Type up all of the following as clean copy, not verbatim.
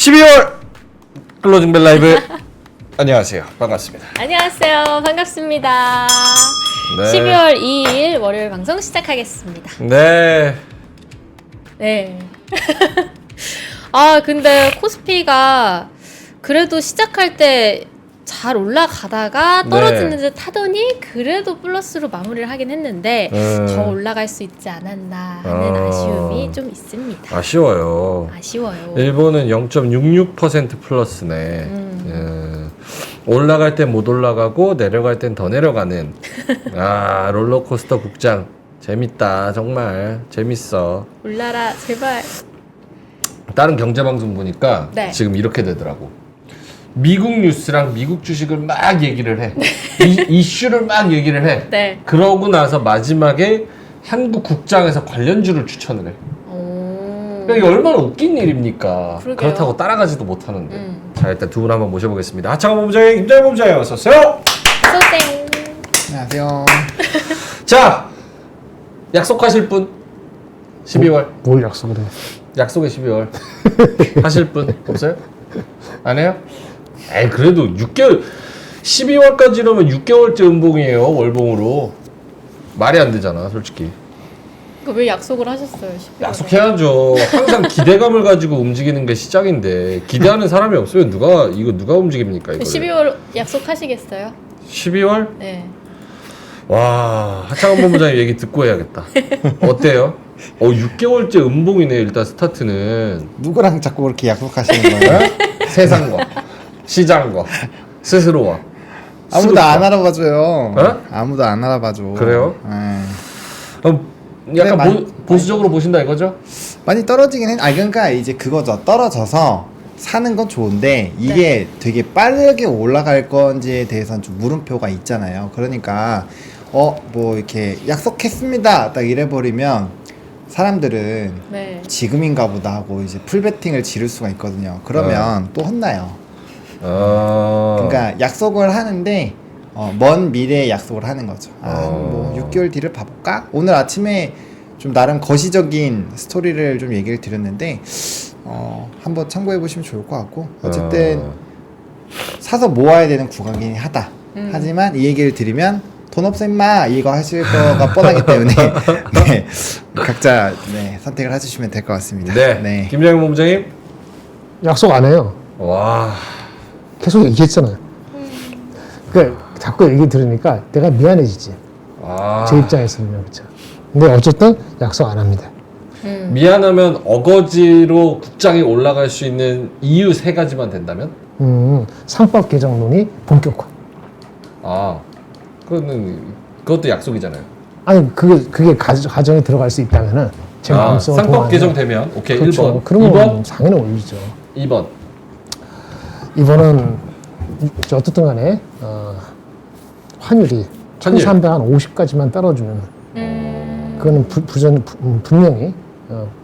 12월 클로징벨 라이브 안녕하세요. 반갑습니다. 안녕하세요. 반갑습니다. 네. 12월 2일 월요일 방송 시작하겠습니다. 네. 네. 아, 근데 코스피가 그래도 시작할 때 잘 올라가다가 떨어지는 듯 하더니 그래도 플러스로 마무리를 하긴 했는데 더 올라갈 수 있지 않았나 하는 아쉬움이 좀 있습니다. 아쉬워요. 아쉬워요. 일본은 0.66% 플러스네. 올라갈 땐 못 올라가고 내려갈 땐 더 내려가는 아 롤러코스터 국장 재밌다. 정말 재밌어. 올라라 제발. 다른 경제방송 보니까 네. 지금 이렇게 되더라고. 미국 뉴스랑 미국 주식을 막 얘기를 해. 이슈를 막 얘기를 해. 네. 그러고 나서 마지막에 한국 국장에서 관련주를 추천을 해. 그러니까 이게 얼마나 웃긴 일입니까? 그러게요. 그렇다고 따라가지도 못하는데. 자, 일단 두 분 한번 모셔보겠습니다. 하창원 본부장님, 김장현 본부장님 어서 오세요. 어서오세요. 안녕하세요. 자, 약속하실 분 12월 뭘 약속을 해? 약속의 12월 하실 분 없어요? 안 해요? 에이 그래도 6개월 12월까지 이러면 6개월째 음봉이에요. 월봉으로 말이 안 되잖아 솔직히. 왜 약속을 하셨어요? 12월에? 약속해야죠. 항상 기대감을 가지고 움직이는 게 시작인데 기대하는 사람이 없으면 누가 움직입니까 이거? 12월 약속하시겠어요? 12월? 네. 와 하창원 본부장님 얘기 듣고 해야겠다. 어때요? 6개월째 음봉이네 일단 스타트는. 누구랑 자꾸 그렇게 약속하시는 거예요? 세상과 시장과 스스로와 아무도 수급과. 안 알아봐줘요. 어? 아무도 안 알아봐줘. 그래요? 약간 그래, 보수적으로 보신다 이거죠? 많이 떨어지긴 해. 그러니까 이제 그거죠. 떨어져서 사는 건 좋은데 이게 되게 빠르게 올라갈 건지에 대해서는 좀 물음표가 있잖아요. 그러니까 뭐 이렇게 약속했습니다. 딱 이래버리면 사람들은 네. 지금인가 보다 하고 이제 풀베팅을 지를 수가 있거든요. 그러면 또 혼나요. 그러니까 약속을 하는데 먼 미래에 약속을 하는 거죠. 뭐 6개월 뒤를 봐볼까? 오늘 아침에 좀 나름 거시적인 스토리를 좀 얘기를 드렸는데 한번 참고해 보시면 좋을 것 같고 어쨌든 사서 모아야 되는 구간이긴 하다. 하지만 이 얘기를 드리면 돈 없어 임마 이거 하실 거가 뻔하기 때문에 네, 각자 선택을 해주시면 될 것 같습니다. 네. 김장현 본부장님. 약속 안 해요. 와. 계속 얘기했잖아요. 그러니까 자꾸 얘기 들으니까 내가 미안해지지. 와. 제 입장에서는 그렇죠. 근데 어쨌든 약속 안 합니다. 미안하면 어거지로 국장이 올라갈 수 있는 이유 3가지만 된다면? 상법 개정론이 본격화. 그것도 약속이잖아요. 아니 그게 가정에 들어갈 수 있다면은 제 마음속으로 상법 개정되면 오케이. 그렇죠. 1번. 그러면 2번. 당연히 올리죠. 2번. 이번은 어떻든 간에 환율이 1350까지만 떨어지면 그거는 분명히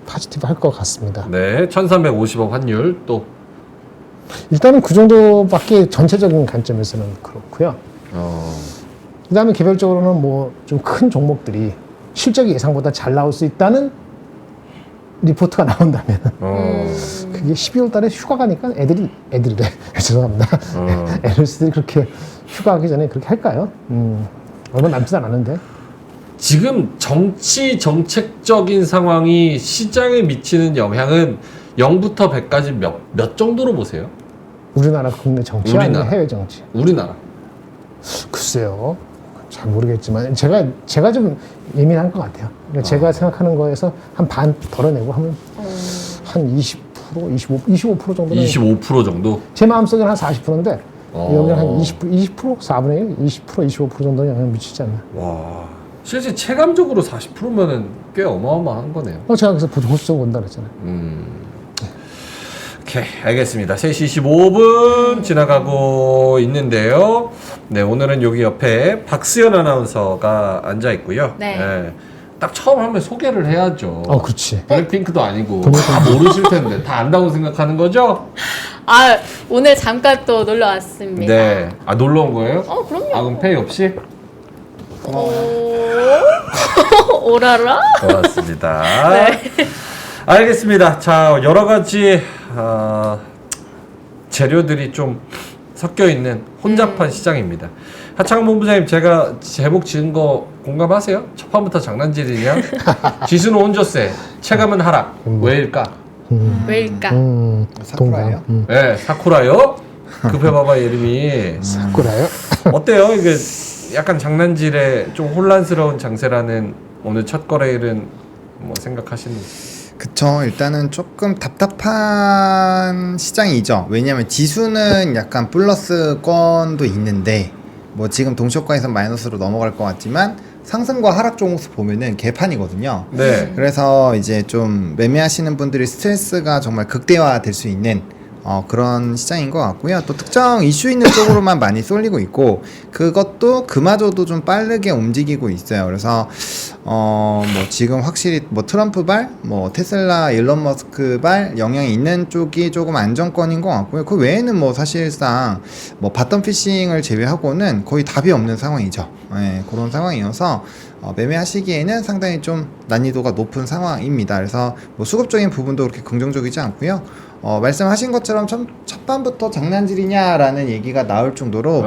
포지티브 할 것 같습니다. 네. 1350원 환율 또 일단은 그 정도밖에 전체적인 관점에서는 그렇고요. 그 다음에 개별적으로는 뭐 좀 큰 종목들이 실적이 예상보다 잘 나올 수 있다는 리포트가 나온다면 그게 12월 달에 휴가 가니까 애들이래. 죄송합니다. 애들들이 그렇게 휴가 가기 전에 그렇게 할까요? 얼마 남지 않았는데. 지금 정책적인 상황이 시장에 미치는 영향은 0부터 100까지 몇 정도로 보세요? 우리나라 국내 정치 아니면 해외 정치? 우리나라. 글쎄요. 잘 모르겠지만 제가 좀 예민한 것 같아요. 그러니까 제가 생각하는 거에서 한 반 덜어내고 하면 한 20%, 25% 정도는 25% 정도? 제 마음속에는 한 40%인데 여기는 한 20%, 4분의 1, 20%, 25% 정도 영향 미치지 않나. 와, 실제 체감적으로 40%면은 꽤 어마어마한 거네요. 제가 그래서 보수적으로 본다 그랬잖아요. 오케이, 알겠습니다. 3시 25분 지나가고 있는데요. 네, 오늘은 여기 옆에 박수연 아나운서가 앉아 있고요. 네. 딱 처음 하면 소개를 해야죠. 그렇지. 블랙핑크도 아니고 다 모르실 텐데 다 안다고 생각하는 거죠? 오늘 잠깐 또 놀러 왔습니다. 네. 놀러 온 거예요? 그럼요. 그럼 페이 없이? 오라라? 고맙습니다. 네. 알겠습니다. 자, 여러 가지 재료들이 좀 섞여 있는 혼잡한 시장입니다. 하창 본부장님, 제가 제목 지은 거 공감하세요? 첫 판부터 장난질이냐? 지수는 온조세, 체감은 하락. 왜일까? 왜일까? 사쿠라예요? 네, 사쿠라요. 급해봐봐 이름이. 사쿠라요? 어때요? 이게 약간 장난질에 좀 혼란스러운 장세라는 오늘 첫 거래일은 뭐 생각하시는지? 그쵸. 일단은 조금 답답한 시장이죠. 왜냐면 지수는 약간 플러스권도 있는데 뭐 지금 동시효과에서 마이너스로 넘어갈 것 같지만 상승과 하락 종목수 보면은 개판이거든요. 네. 그래서 이제 좀 매매하시는 분들이 스트레스가 정말 극대화될 수 있는 그런 시장인 것 같고요. 또 특정 이슈 있는 쪽으로만 많이 쏠리고 있고 그것도 그마저도 좀 빠르게 움직이고 있어요. 그래서 뭐 지금 확실히 뭐 트럼프발, 뭐 테슬라, 일론 머스크발 영향이 있는 쪽이 조금 안정권인 것 같고요. 그 외에는 뭐 사실상 뭐 바텀 피싱을 제외하고는 거의 답이 없는 상황이죠. 네, 그런 상황이어서 매매하시기에는 상당히 좀 난이도가 높은 상황입니다. 그래서 뭐 수급적인 부분도 그렇게 긍정적이지 않고요. 말씀하신 것처럼 첫 반부터 장난질이냐라는 얘기가 나올 정도로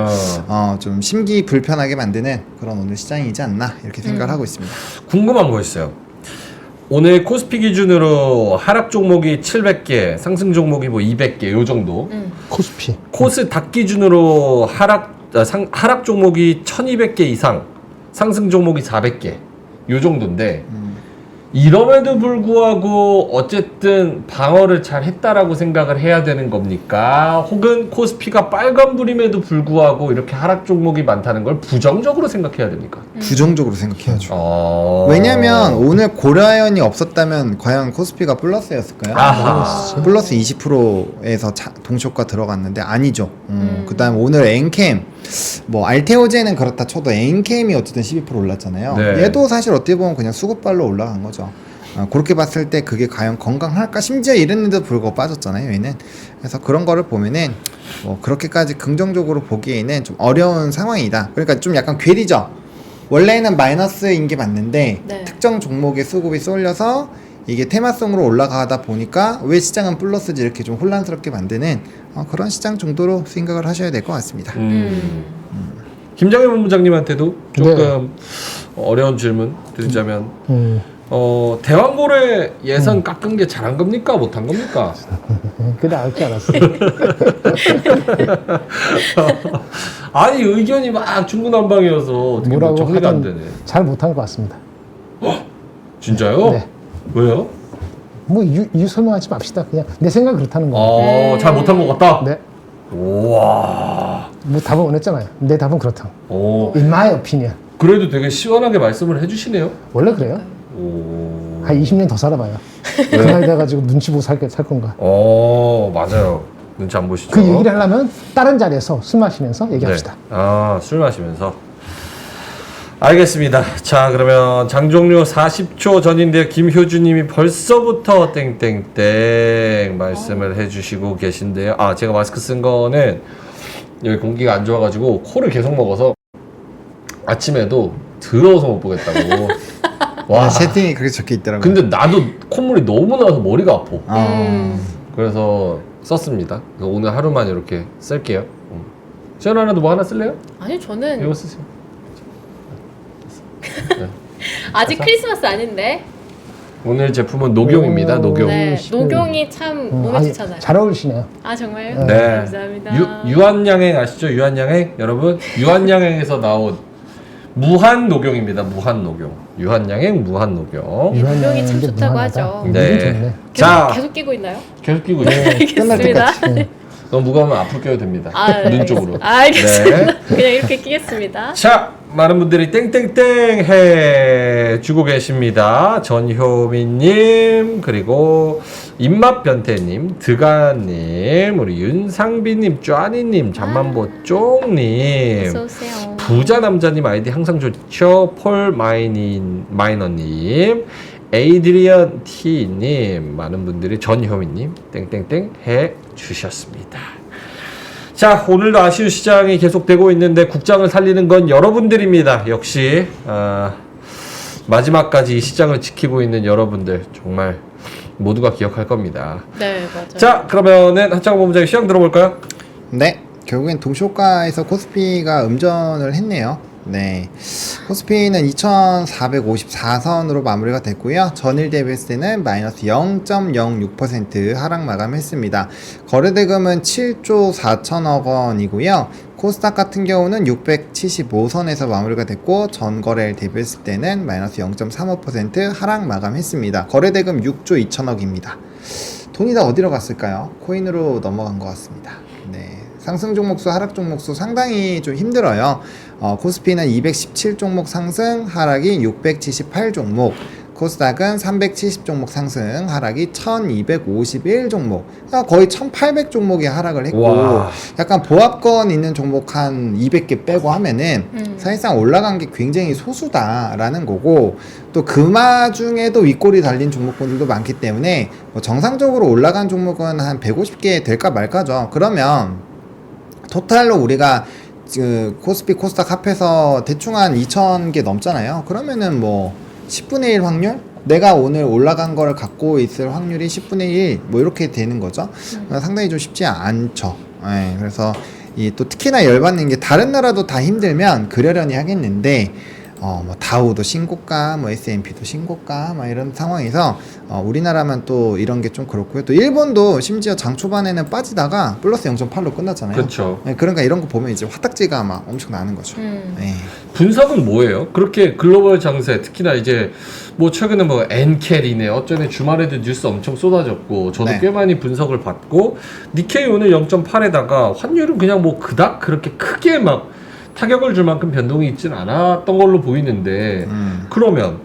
좀 심기 불편하게 만드는 그런 오늘 시장이지 않나 이렇게 생각을 하고 있습니다. 궁금한 거 있어요. 오늘 코스피 기준으로 하락 종목이 700개, 상승 종목이 뭐 200개 요 정도. 코스피. 코스닥 기준으로 하락 종목이 1200개 이상, 상승 종목이 400개 요 정도인데 이럼에도 불구하고 어쨌든 방어를 잘 했다라고 생각을 해야 되는 겁니까? 혹은 코스피가 빨간불임에도 불구하고 이렇게 하락 종목이 많다는 걸 부정적으로 생각해야 됩니까? 부정적으로 생각해야죠. 네. 왜냐면 오늘 고려아연이 없었다면 과연 코스피가 플러스였을까요? 아하. 플러스 20%에서 동시효과 들어갔는데 아니죠. 그 다음 오늘 엔캠 뭐 알테오제는 그렇다 쳐도 엔캠이 어쨌든 12% 올랐잖아요. 네. 얘도 사실 어떻게 보면 그냥 수급발로 올라간 거죠. 그렇게 봤을 때 그게 과연 건강할까? 심지어 이랬는데도 불구하고 빠졌잖아요, 얘는. 그래서 그런 거를 보면은 뭐 그렇게까지 긍정적으로 보기에는 좀 어려운 상황이다. 그러니까 좀 약간 괴리죠. 원래는 마이너스인 게 맞는데 네. 특정 종목에 수급이 쏠려서 이게 테마성으로 올라가다 보니까 왜 시장은 플러스지 이렇게 좀 혼란스럽게 만드는 그런 시장 정도로 생각을 하셔야 될 것 같습니다. 김장현 본부장님한테도 조금 어려운 질문 드리자면 대왕고래 예산 깎은 게 잘한 겁니까? 못한 겁니까? 그래 알 줄 알았어. 아니 의견이 막 중구난방이어서 어떻게 뭐 뭐라고 정리가 안 하든 되네. 잘 못한 것 같습니다. 진짜요? 네. 왜요? 뭐 이유 설명하지 맙시다. 그냥 내 생각 그렇다는 겁니다. 잘 못한 것 같다? 네. 우와. 뭐 답은 원했잖아요. 내 답은 그렇다. 오. In my opinion. 그래도 되게 시원하게 말씀을 해주시네요. 원래 그래요. 오. 한 20년 더 살아봐요. 그 나이 돼가지고 눈치 보고 살 건가. 맞아요. 눈치 안 보시죠? 그 얘기를 하려면 다른 자리에서 술 마시면서 얘기합시다. 네. 술 마시면서. 알겠습니다. 자, 그러면 장종료 40초 전인데 김효주님이 벌써부터 땡땡땡 말씀을 해주시고 계신데요. 제가 마스크 쓴 거는 여기 공기가 안 좋아가지고 코를 계속 먹어서 아침에도 더러워서 못 보겠다고. 와. 채팅이 그렇게 적혀 있더라고요. 근데 나도 콧물이 너무 나서 머리가 아파. 음. 그래서 썼습니다. 그래서 오늘 하루만 이렇게 쓸게요. 시연 하나도 뭐 하나 쓸래요? 아니 저는 이거 쓰세요. 네. 아직 크리스마스 아닌데. 오늘 제품은 녹용입니다. 녹용. 네, 녹용이 참 몸에 아니, 좋잖아요. 잘 어울리시네요. 아 정말요? 네. 감사합니다. 유한양행 아시죠? 유한양행 여러분. 유한양행에서 나온 무한 녹용입니다. 무한 녹용. 유한양행 무한 녹용. 녹용이 참 좋다고 하죠. 네. 좋네. 계속 끼고 있나요? 계속 끼고 있어요. 끝날 알겠습니다. 때까지. 너무 무거우면 앞으로 껴도 됩니다. 네. 눈 쪽으로. 알겠습니다. 네. 그냥 이렇게 끼겠습니다. 자, 많은 분들이 땡땡땡 해 주고 계십니다. 전효민님, 그리고 입맛변태님, 드가님, 우리 윤상빈님, 쭈아니님, 잠만보 쫑님, 어서 오세요. 부자 남자님 아이디 항상 좋죠. 폴 마이너님, 에이드리언 T님, 많은 분들이 전효민님 땡땡땡 해 주셨습니다. 자, 오늘도 아쉬운 시장이 계속되고 있는데 국장을 살리는 건 여러분들입니다. 역시 마지막까지 이 시장을 지키고 있는 여러분들 정말 모두가 기억할 겁니다. 네, 맞아요. 자, 그러면은 한창 본부장의 시황 들어볼까요? 네, 결국엔 동시호가에서 코스피가 음전을 했네요. 네, 코스피는 2454선으로 마무리가 됐고요. 전일 대비했을 때는 마이너스 0.06% 하락 마감했습니다. 거래대금은 7조 4천억 원이고요. 코스닥 같은 경우는 675선에서 마무리가 됐고 전거래일 대비했을 때는 마이너스 0.35% 하락 마감했습니다. 거래대금 6조 2천억입니다. 돈이 다 어디로 갔을까요? 코인으로 넘어간 것 같습니다. 네, 상승 종목수, 하락 종목수 상당히 좀 힘들어요. 코스피는 217 종목 상승, 하락이 678 종목. 코스닥은 370 종목 상승, 하락이 1251 종목. 거의 1800 종목이 하락을 했고, 와. 약간 보합권 있는 종목 한 200개 빼고 하면은 사실상 올라간 게 굉장히 소수다라는 거고, 또 금화 중에도 윗골이 달린 종목군들도 많기 때문에 뭐 정상적으로 올라간 종목은 한 150개 될까 말까죠. 그러면 토탈로 우리가 그 코스피 코스닥 합해서 대충 한 2,000개 넘잖아요. 그러면은 뭐 10분의 1 확률? 내가 오늘 올라간 거를 갖고 있을 확률이 10분의 1 뭐 이렇게 되는 거죠. 상당히 좀 쉽지 않죠. 예, 그래서 이 또 특히나 열받는 게 다른 나라도 다 힘들면 그러려니 하겠는데 뭐 다우도 신고가, 뭐 S&P도 신고가, 막 이런 상황에서 우리나라만 또 이런 게 좀 그렇고요. 또 일본도 심지어 장 초반에는 빠지다가 플러스 0.8로 끝났잖아요. 그렇죠. 네, 그러니까 이런 거 보면 이제 화딱지가 막 엄청 나는 거죠. 네. 분석은 뭐예요? 그렇게 글로벌 장세, 특히나 이제 뭐 최근에 뭐 엔캐리네 어쩌네 주말에도 뉴스 엄청 쏟아졌고 저도 네. 꽤 많이 분석을 받고 니케이 오늘 0.8에다가 환율은 그냥 뭐 그닥 그렇게 크게 막 타격을 줄 만큼 변동이 있진 않았던 걸로 보이는데 그러면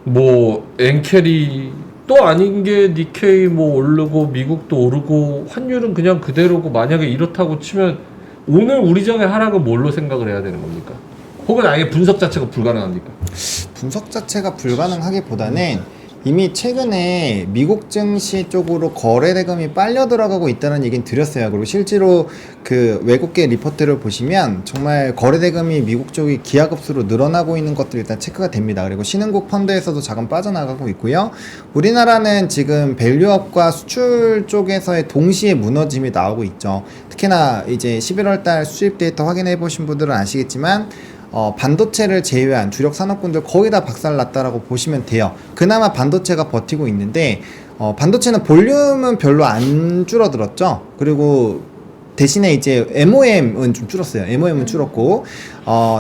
뭐 엔캐리 또 아닌 게 니케이 뭐 오르고 미국도 오르고 환율은 그냥 그대로고 만약에 이렇다고 치면 오늘 우리 정의 하락은 뭘로 생각을 해야 되는 겁니까? 혹은 아예 분석 자체가 불가능합니까? 분석 자체가 불가능하기보다는 이미 최근에 미국 증시 쪽으로 거래 대금이 빨려 들어가고 있다는 얘기는 드렸어요. 그리고 실제로 그 외국계 리포트를 보시면 정말 거래 대금이 미국 쪽이 기하급수로 늘어나고 있는 것들이 일단 체크가 됩니다. 그리고 신흥국 펀드에서도 자금 빠져나가고 있고요. 우리나라는 지금 밸류업과 수출 쪽에서의 동시에 무너짐이 나오고 있죠. 특히나 이제 11월 달 수입 데이터 확인해 보신 분들은 아시겠지만 반도체를 제외한 주력 산업군들 거의 다 박살났다라고 보시면 돼요. 그나마 반도체가 버티고 있는데 반도체는 볼륨은 별로 안 줄어들었죠. 그리고 대신에 이제 MOM은 좀 줄었어요. MOM은 줄었고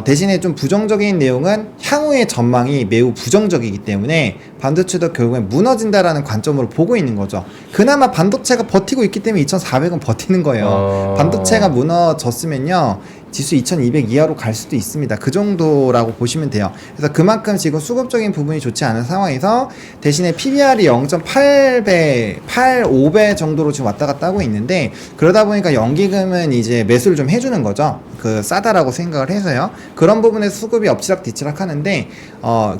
대신에 좀 부정적인 내용은 향후의 전망이 매우 부정적이기 때문에 반도체도 결국엔 무너진다라는 관점으로 보고 있는 거죠. 그나마 반도체가 버티고 있기 때문에 2,400은 버티는 거예요. 반도체가 무너졌으면요 지수 2200 이하로 갈 수도 있습니다. 그 정도라고 보시면 돼요. 그래서 그만큼 지금 수급적인 부분이 좋지 않은 상황에서 대신에 PBR이 0.8배, 85배 정도로 지금 왔다 갔다 하고 있는데 그러다 보니까 연기금은 이제 매수를 좀 해주는 거죠. 그 싸다라고 생각을 해서요. 그런 부분에서 수급이 엎치락뒤치락 하는데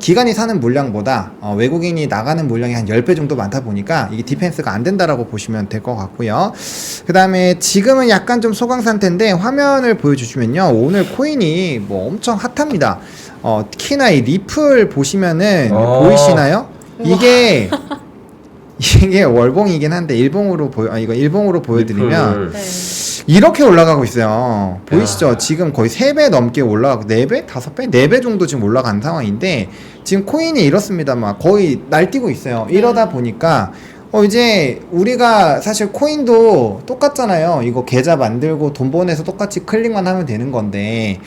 기관이 사는 물량보다 외국인이 나가는 물량이 한 10배 정도 많다 보니까 이게 디펜스가 안 된다라고 보시면 될 것 같고요. 그 다음에 지금은 약간 좀 소강 상태인데 화면을 보여주시면요. 오늘 코인이 뭐 엄청 핫합니다. 특히나 이 리플 보시면은 보이시나요? 이게 월봉이긴 한데 일봉으로 이거 일봉으로 보여드리면 리플. 네. 이렇게 올라가고 있어요. 보이시죠? 지금 거의 3배 넘게 올라가고 4배? 5배? 4배 정도 지금 올라간 상황인데 지금 코인이 이렇습니다. 막 거의 날뛰고 있어요. 이러다 보니까 이제 우리가 사실 코인도 똑같잖아요. 이거 계좌 만들고 돈 보내서 똑같이 클릭만 하면 되는 건데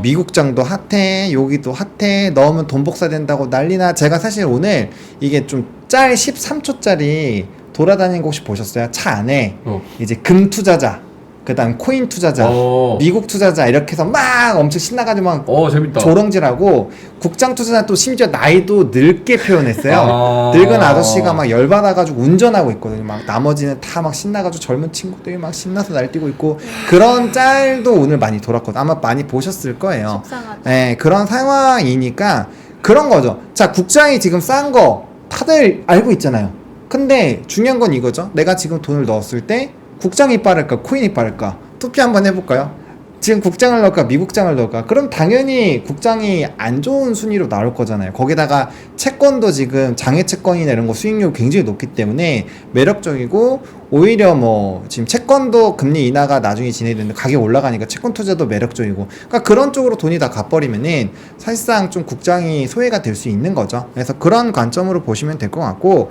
미국장도 핫해, 여기도 핫해, 넣으면 돈 복사된다고 난리나. 제가 사실 오늘 이게 좀 짤 13초짜리 돌아다니는 거 혹시 보셨어요? 차 안에 이제 금 투자자, 그 다음 코인 투자자, 미국 투자자 이렇게 해서 막 엄청 신나가지고 막 재밌다. 조롱질하고 국장 투자자 또 심지어 나이도 늙게 표현했어요. 늙은 아저씨가 막 열받아가지고 운전하고 있거든요. 막 나머지는 다 막 신나가지고 젊은 친구들이 막 신나서 날뛰고 있고 그런 짤도 오늘 많이 돌았거든요. 아마 많이 보셨을 거예요. 속상하죠. 네, 그런 상황이니까 그런 거죠. 자, 국장이 지금 싼 거 다들 알고 있잖아요. 근데 중요한 건 이거죠. 내가 지금 돈을 넣었을 때 국장이 빠를까 코인이 빠를까 투표 한번 해볼까요? 지금 국장을 넣을까 미국장을 넣을까? 그럼 당연히 국장이 안 좋은 순위로 나올 거잖아요. 거기다가 채권도 지금 장외 채권이나 이런 거 수익률 굉장히 높기 때문에 매력적이고 오히려 뭐 지금 채권도 금리 인하가 나중에 진행되는데 가격 올라가니까 채권 투자도 매력적이고 그러니까 그런 쪽으로 돈이 다 가버리면은 사실상 좀 국장이 소외가 될 수 있는 거죠. 그래서 그런 관점으로 보시면 될 것 같고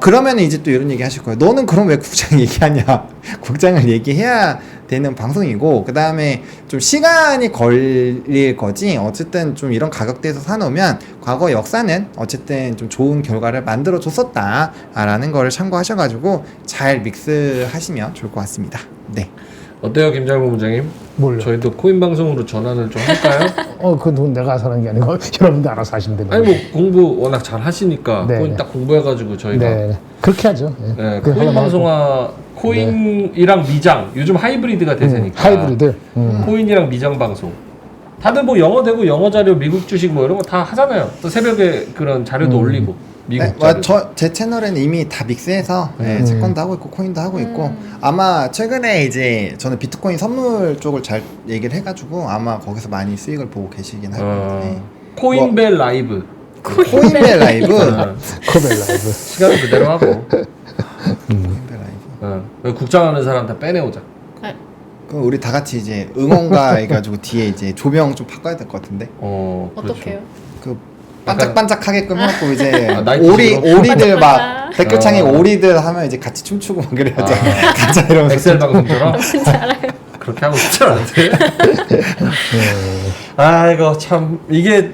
그러면 이제 또 이런 얘기 하실 거예요. 너는 그럼 왜 국장 얘기하냐? 국장을 얘기해야 되는 방송이고 그 다음에 좀 시간이 걸릴 거지 어쨌든 좀 이런 가격대에서 사놓으면 과거 역사는 어쨌든 좀 좋은 결과를 만들어 줬었다 라는 거를 참고하셔가지고 잘 믹스하시면 좋을 것 같습니다. 네. 어때요, 김장국 부장님? 뭘요? 저희도 코인 방송으로 전환을 좀 할까요? 그 돈 내가 하는 게 아니고 여러분들 알아서 하시면 됩니다. 아니 뭐 공부 워낙 잘 하시니까 네, 코인 네. 딱 공부해가지고 저희가 네, 그렇게 하죠. 예. 네, 그 코인 하나만 방송화 코인이랑 미장 요즘 하이브리드가 대세니까 하이브리드. 코인이랑 미장 방송 다들 뭐 영어 되고 영어 자료 미국 주식 뭐 이런 거 다 하잖아요. 또 새벽에 그런 자료도 올리고 미국 자료. 제 채널에는 이미 다 믹스해서 채권도 하고 있고 코인도 하고 있고 아마 최근에 이제 저는 비트코인 선물 쪽을 잘 얘기를 해가지고 아마 거기서 많이 수익을 보고 계시긴 할 것 같아요. 코인벨 라이브 코인벨 라이브 코벨 라이브. 시간 그대로 하고 코인벨 라이브 국장하는 사람 다 빼내오자. 그럼 우리 다 같이 이제 응원가 해가지고 뒤에 이제 조명 좀 바꿔야 될 것 같은데 그렇죠. 어떡해요? 그 반짝반짝하게끔 해갖고 이제 나이트 오리들 막 아. 댓글창에 오리들 하면 이제 같이 춤추고 막 그래야죠. 가자 이러면서 엑셀 방송처럼 뭔지 알아요. 그렇게 하고 싶지 않은데. 아 이거 참 이게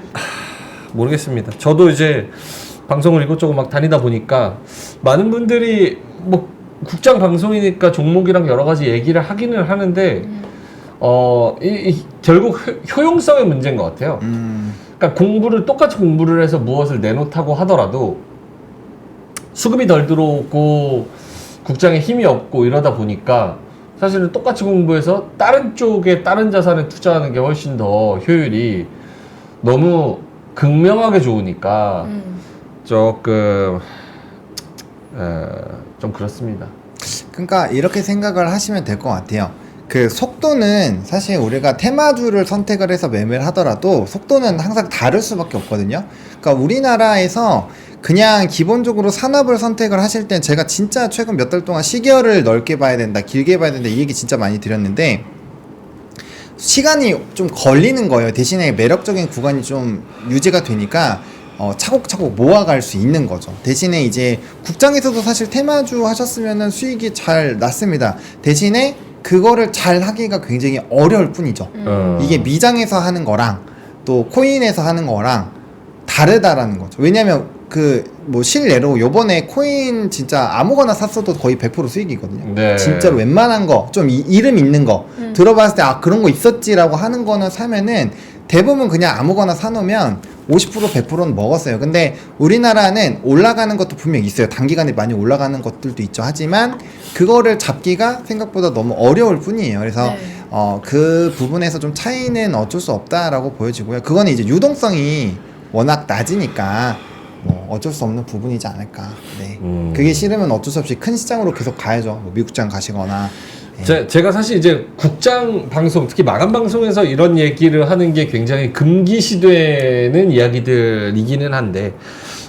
모르겠습니다. 저도 이제 방송을 이것저것 막 다니다 보니까 많은 분들이 뭐 국장 방송이니까 종목이랑 여러 가지 얘기를 하기는 하는데 결국 효용성의 문제인 것 같아요. 그러니까 똑같이 공부를 해서 무엇을 내놓다고 하더라도 수급이 덜 들어오고 국장에 힘이 없고 이러다 보니까 사실은 똑같이 공부해서 다른 쪽에 다른 자산에 투자하는 게 훨씬 더 효율이 너무 극명하게 좋으니까 조금 좀 그렇습니다. 그러니까 이렇게 생각을 하시면 될 것 같아요. 그 속도는 사실 우리가 테마주를 선택을 해서 매매를 하더라도 속도는 항상 다를 수밖에 없거든요. 그러니까 우리나라에서 그냥 기본적으로 산업을 선택을 하실 땐 제가 진짜 최근 몇 달 동안 시계열을 넓게 봐야 된다, 길게 봐야 된다 이 얘기 진짜 많이 드렸는데 시간이 좀 걸리는 거예요. 대신에 매력적인 구간이 좀 유지가 되니까 차곡차곡 모아갈 수 있는 거죠. 대신에 이제 국장에서도 사실 테마주 하셨으면은 수익이 잘 났습니다. 대신에 그거를 잘 하기가 굉장히 어려울 뿐이죠. 이게 미장에서 하는 거랑 또 코인에서 하는 거랑 다르다라는 거죠. 왜냐면 뭐 실례로 요번에 코인 진짜 아무거나 샀어도 거의 100% 수익이거든요. 네. 진짜로 웬만한 거 좀 이름 있는 거 들어봤을 때 그런 거 있었지라고 하는 거는 사면은 대부분 그냥 아무거나 사놓으면 50% 100%는 먹었어요. 근데 우리나라는 올라가는 것도 분명 있어요. 단기간에 많이 올라가는 것들도 있죠. 하지만 그거를 잡기가 생각보다 너무 어려울 뿐이에요. 그래서 네. 그 부분에서 좀 차이는 어쩔 수 없다라고 보여지고요. 그거는 이제 유동성이 워낙 낮으니까 뭐 어쩔 수 없는 부분이지 않을까. 네. 그게 싫으면 어쩔 수 없이 큰 시장으로 계속 가야죠. 뭐 미국장 가시거나. 제가 사실 이제 국장 방송, 특히 마감 방송에서 이런 얘기를 하는 게 굉장히 금기시되는 이야기들이기는 한데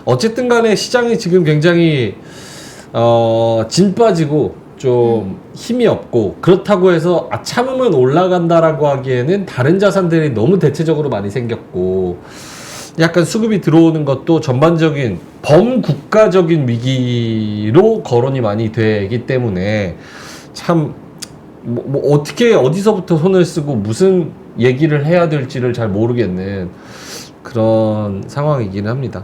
어쨌든 간에 시장이 지금 굉장히 진 빠지고 좀 힘이 없고 그렇다고 해서 참으면 올라간다라고 하기에는 다른 자산들이 너무 대체적으로 많이 생겼고 약간 수급이 들어오는 것도 전반적인 범국가적인 위기로 거론이 많이 되기 때문에 참 뭐 어떻게 어디서부터 손을 쓰고 무슨 얘기를 해야 될지를 잘 모르겠는 그런 상황이긴 합니다.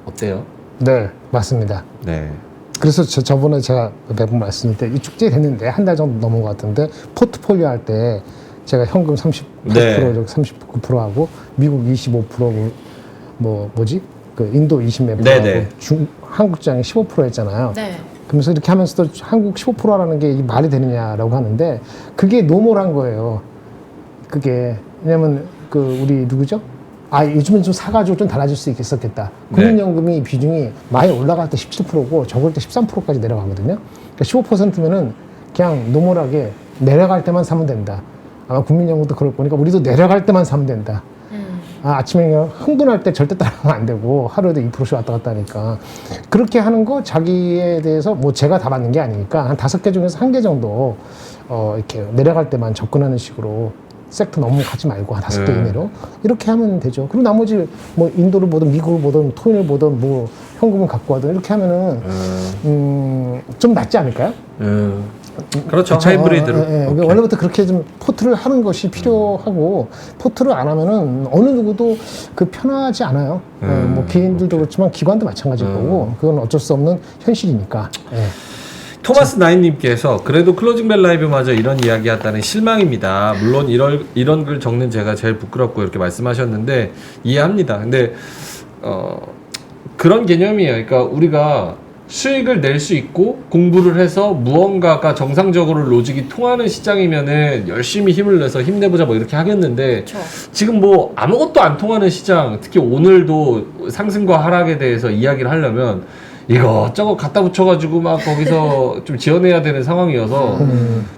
어때요? 네, 맞습니다. 네. 그래서 저번에 제가 몇 번 말씀드릴 때 이 축제 됐는데 한 달 정도 넘은 것 같은데 포트폴리오 할 때 제가 현금 38% 네. 39%하고 미국 25% 뭐지? 그 인도 20몇 네네. 하고 한국장이 15% 했잖아요. 네. 그러면서 이렇게 하면서도 한국 15%라는 게 말이 되느냐라고 하는데 그게 노멀한 거예요. 그게 왜냐면 우리 누구죠? 요즘은 좀 사가지고 좀 달라질 수 있겠었겠다. 국민연금이 비중이 많이 올라갈 때 17%고 적을 때 13%까지 내려가거든요. 그러니까 15%면은 그냥 노멀하게 내려갈 때만 사면 된다. 아마 국민연금도 그럴 거니까 우리도 내려갈 때만 사면 된다. 아침에 그냥 흥분할 때 절대 따라가면 안 되고 하루에도 2%씩 왔다 갔다 하니까 그렇게 하는 거 자기에 대해서 뭐 제가 다 받는 게 아니니까 한 5개 중에서 1개 정도 이렇게 내려갈 때만 접근하는 식으로 섹터 너무 가지 말고 한 5개 이내로 이렇게 하면 되죠. 그리고 나머지 뭐 인도를 보든 미국을 보든 토인을 보든 뭐 현금을 갖고 와든 이렇게 하면은 좀 낫지 않을까요? 그렇죠. 그쵸? 하이브리드로. 원래부터 그렇게 좀 포트를 하는 것이 필요하고 포트를 안 하면은 어느 누구도 그 편하지 않아요. 뭐 개인들도 그렇지만 기관도 마찬가지일 거고 그건 어쩔 수 없는 현실이니까. 토마스 나인님께서 그래도 클로징벨 라이브마저 이런 이야기 했다는 실망입니다. 물론 이런 글 적는 제가 제일 부끄럽고 이렇게 말씀하셨는데 이해합니다. 근데 그런 개념이에요. 그러니까 우리가 수익을 낼 수 있고 공부를 해서 무언가가 정상적으로 로직이 통하는 시장이면은 열심히 힘을 내서 힘내보자 뭐 이렇게 하겠는데 그쵸. 지금 뭐 아무것도 안 통하는 시장, 특히 오늘도 상승과 하락에 대해서 이야기를 하려면 이것저것 갖다 붙여가지고 막 거기서 좀 지어내야 되는 상황이어서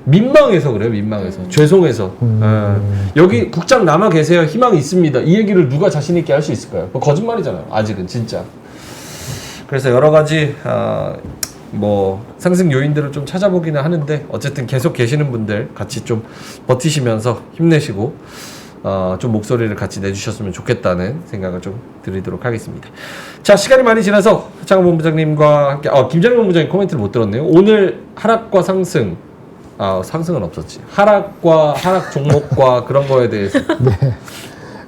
민망해서 그래요. 민망해서 죄송해서 여기 국장 남아 계세요. 희망이 있습니다. 이 얘기를 누가 자신 있게 할 수 있을까요? 그거 거짓말이잖아요. 아직은 진짜. 그래서 여러 가지 뭐 상승 요인들을 좀 찾아보기는 하는데 어쨌든 계속 계시는 분들 같이 좀 버티시면서 힘내시고 좀 목소리를 같이 내주셨으면 좋겠다는 생각을 좀 드리도록 하겠습니다. 자, 시간이 많이 지나서 하창원 본부장님과 함께 김정일 본부장님 코멘트를 못 들었네요. 오늘 하락과 상승 상승은 없었지. 하락과 하락 종목과 그런 거에 대해서 네.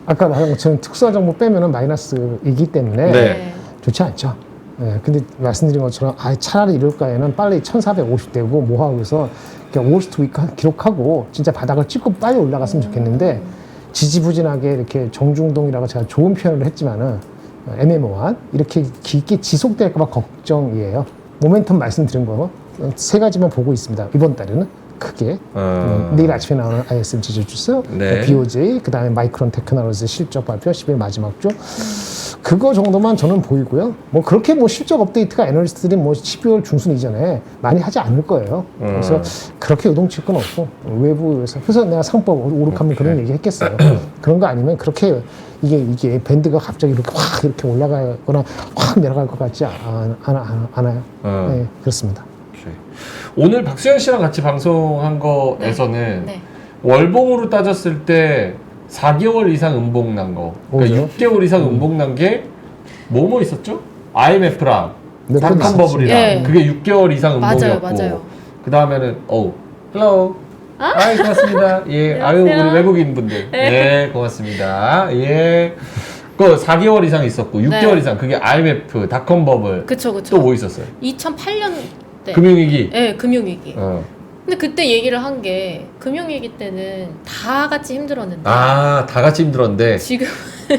아까 말한 것처럼 특수한 종목 빼면은 마이너스이기 때문에 네. 좋지 않죠. 네, 근데 말씀드린 것처럼 차라리 이럴 바에는 빨리 1450되고 뭐하고 해서 월스트리트 기록하고 진짜 바닥을 찍고 빨리 올라갔으면 좋겠는데 지지부진하게 이렇게 정중동이라고 제가 좋은 표현을 했지만은 애매모호한 이렇게 깊게 지속될까 봐 걱정이에요. 모멘텀 말씀드린 거 세 가지만 보고 있습니다. 이번 달에는 크게 내일 아침에 나오는 ISM 지지주수, 네. BOJ, 그 다음에 마이크론 테크놀로지 실적 발표 10일 마지막 주 그거 정도만 저는 보이고요. 뭐 그렇게 뭐 실적 업데이트가 애널리스트들이 뭐 12월 중순 이전에 많이 하지 않을 거예요. 그래서 그렇게 요동칠 건 없고 외부에서 그래서 내가 상법 오륙하면 그런 얘기 했겠어요. 그런 거 아니면 그렇게 이게 밴드가 갑자기 이렇게 올라가거나 확 내려갈 것 같지 않아요. 네, 그렇습니다. 오늘 박수현 씨랑 같이 방송한 거에서는 네. 월봉으로 따졌을 때 4개월 이상 음봉 난 거, 그러니까 6개월 이상 음봉 난 게 뭐 있었죠? IMF랑 네, 닷컴 버블이랑 네. 그게 6개월 이상 음봉이었고 맞아요. 그 다음에는 hello 아이 고맙습니다. 예, 아유 안녕하세요. 우리 외국인 분들 예 고맙습니다. 예. 그 4개월 이상 있었고 6개월 네. 이상 그게 IMF, 닷컴 버블 그쵸. 또 뭐 있었어요? 2008년 때. 금융위기. 네, 금융위기. 어. 근데 그때 얘기를 한 게 금융위기 때는 다 같이 힘들었는데 다 같이 힘들었는데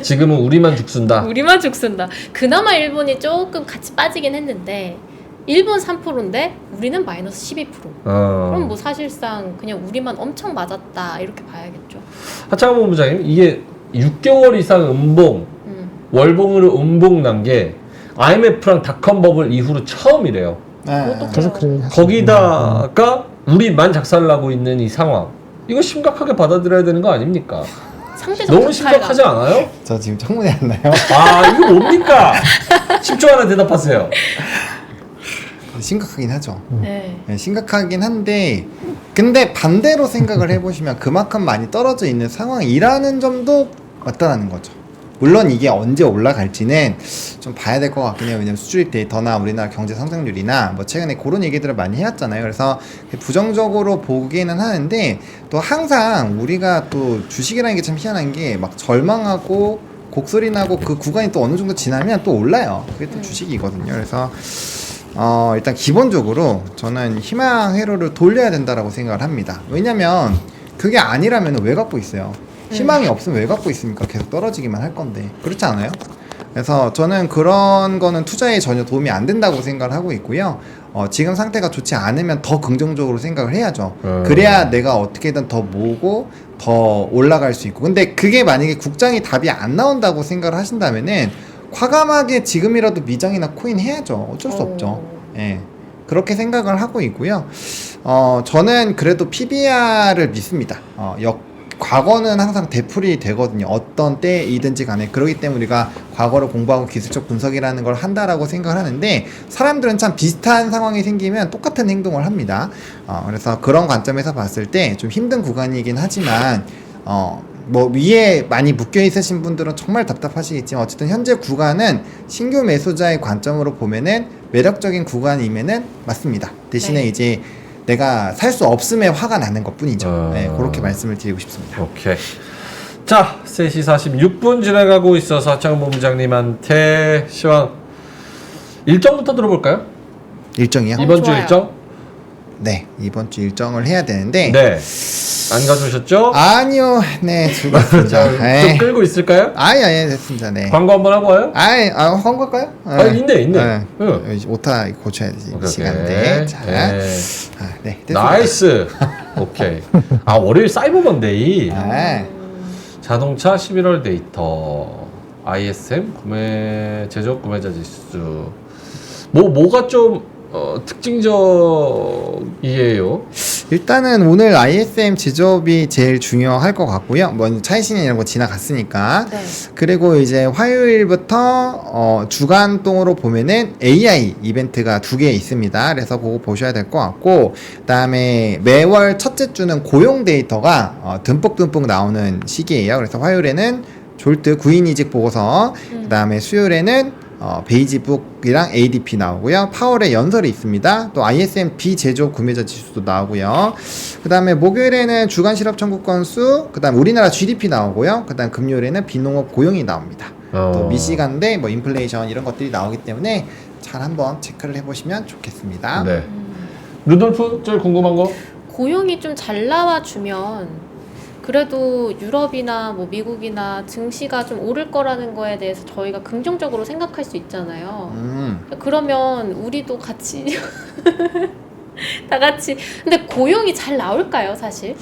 지금은 우리만 죽순다. 우리만 죽순다. 그나마 일본이 조금 같이 빠지긴 했는데 일본 3%인데 우리는 마이너스 12%. 그럼 뭐 사실상 그냥 우리만 엄청 맞았다 이렇게 봐야겠죠. 하창원 본부장님 이게 6개월 이상 음봉 월봉으로 음봉 난 게 IMF랑 닷컴 버블 이후로 처음이래요. 그래서 그래요. 거기다가 우리만 작살나고 있는 이 상황 이거 심각하게 받아들여야 되는 거 아닙니까? 상대적 너무 박탈감. 심각하지 않아요? 저 지금 청문회 안 나요? 이거 뭡니까? 10초 안에 대답하세요. 심각하긴 하죠. 네. 네, 심각하긴 한데 근데 반대로 생각을 해보시면 그만큼 많이 떨어져 있는 상황이라는 점도 맞다라는 거죠. 물론 이게 언제 올라갈지는 좀 봐야 될 것 같긴 해요. 왜냐면 수출입 데이터나 우리나라 경제 성장률이나 뭐 최근에 그런 얘기들을 많이 해왔잖아요. 그래서 부정적으로 보기는 하는데 또 항상 우리가 또 주식이라는 게 참 희한한 게 막 절망하고 곡소리 나고 그 구간이 또 어느 정도 지나면 또 올라요. 그게 또 주식이거든요. 그래서 일단 기본적으로 저는 희망 회로를 돌려야 된다라고 생각을 합니다. 왜냐면 그게 아니라면 왜 갖고 있어요? 희망이 없으면 왜 갖고 있습니까? 계속 떨어지기만 할 건데. 그렇지 않아요? 그래서 저는 그런 거는 투자에 전혀 도움이 안 된다고 생각을 하고 있고요. 지금 상태가 좋지 않으면 더 긍정적으로 생각을 해야죠. 그래야 내가 어떻게든 더 모으고 더 올라갈 수 있고. 근데 그게 만약에 국장이 답이 안 나온다고 생각을 하신다면은 과감하게 지금이라도 미장이나 코인 해야죠. 어쩔 수 없죠. 예. 그렇게 생각을 하고 있고요. 저는 그래도 PBR을 믿습니다. 과거는 항상 되풀이 되거든요. 어떤 때이든지 간에. 그렇기 때문에 우리가 과거를 공부하고 기술적 분석이라는 걸 한다라고 생각을 하는데 사람들은 참 비슷한 상황이 생기면 똑같은 행동을 합니다. 그래서 그런 관점에서 봤을 때 좀 힘든 구간이긴 하지만 뭐 위에 많이 묶여 있으신 분들은 정말 답답하시겠지만 어쨌든 현재 구간은 신규 매수자의 관점으로 보면은 매력적인 구간이면은 맞습니다. 대신에 네. 이제 내가 살 수 없음에 화가 나는 것 뿐이죠. 네, 그렇게 말씀을 드리고 싶습니다. 오케이. 자, 3시 46분 지나가고 있어서 하창훈 본부장님한테 시황 일정부터 들어볼까요? 일정이요? 이번 주 좋아요. 일정? 네, 이번 주 일정을 해야 되는데 네. 안 가져오셨죠? 아니요, 네, 죽었습니다. 자, 좀 끌고 있을까요? 아예 됐습니다. 네. 광고 한번 하고 와요? 광고할까요? 아, 있네. 네. 응. 오타 고쳐야지 오케이, 시간대. 오케이. 자, 네. 네, 됐습니다. 나이스. 오케이. 아, 월요일 사이버 먼데이. 네. 자동차 11월 데이터. ISM 제조업 구매자 지수. 뭐가 좀 특징적이에요. 일단은 오늘 ISM 제조업이 제일 중요할 것 같고요. 먼저 차이신이 이런 거 지나갔으니까. 네. 그리고 이제 화요일부터 주간동으로 보면은 AI 이벤트가 2개 있습니다. 그래서 그거 보셔야 될 것 같고, 그다음에 매월 첫째 주는 고용 데이터가 듬뿍듬뿍 나오는 시기예요. 그래서 화요일에는 졸트 구인이직 보고서, 그다음에 수요일에는 베이지북이랑 ADP 나오고요. 파월의 연설이 있습니다. 또 ISM 비제조업 구매자 지수도 나오고요. 그 다음에 목요일에는 주간 실업 청구 건수, 그 다음 우리나라 GDP 나오고요. 그 다음 금요일에는 비농업 고용이 나옵니다. 또 미시간대 뭐 인플레이션 이런 것들이 나오기 때문에 잘 한번 체크를 해보시면 좋겠습니다. 네. 루돌프 제일 궁금한 거? 고용이 좀 잘 나와주면 그래도 유럽이나 뭐 미국이나 증시가 좀 오를 거라는 거에 대해서 저희가 긍정적으로 생각할 수 있잖아요. 그러면 우리도 같이 다 같이. 근데 고용이 잘 나올까요, 사실?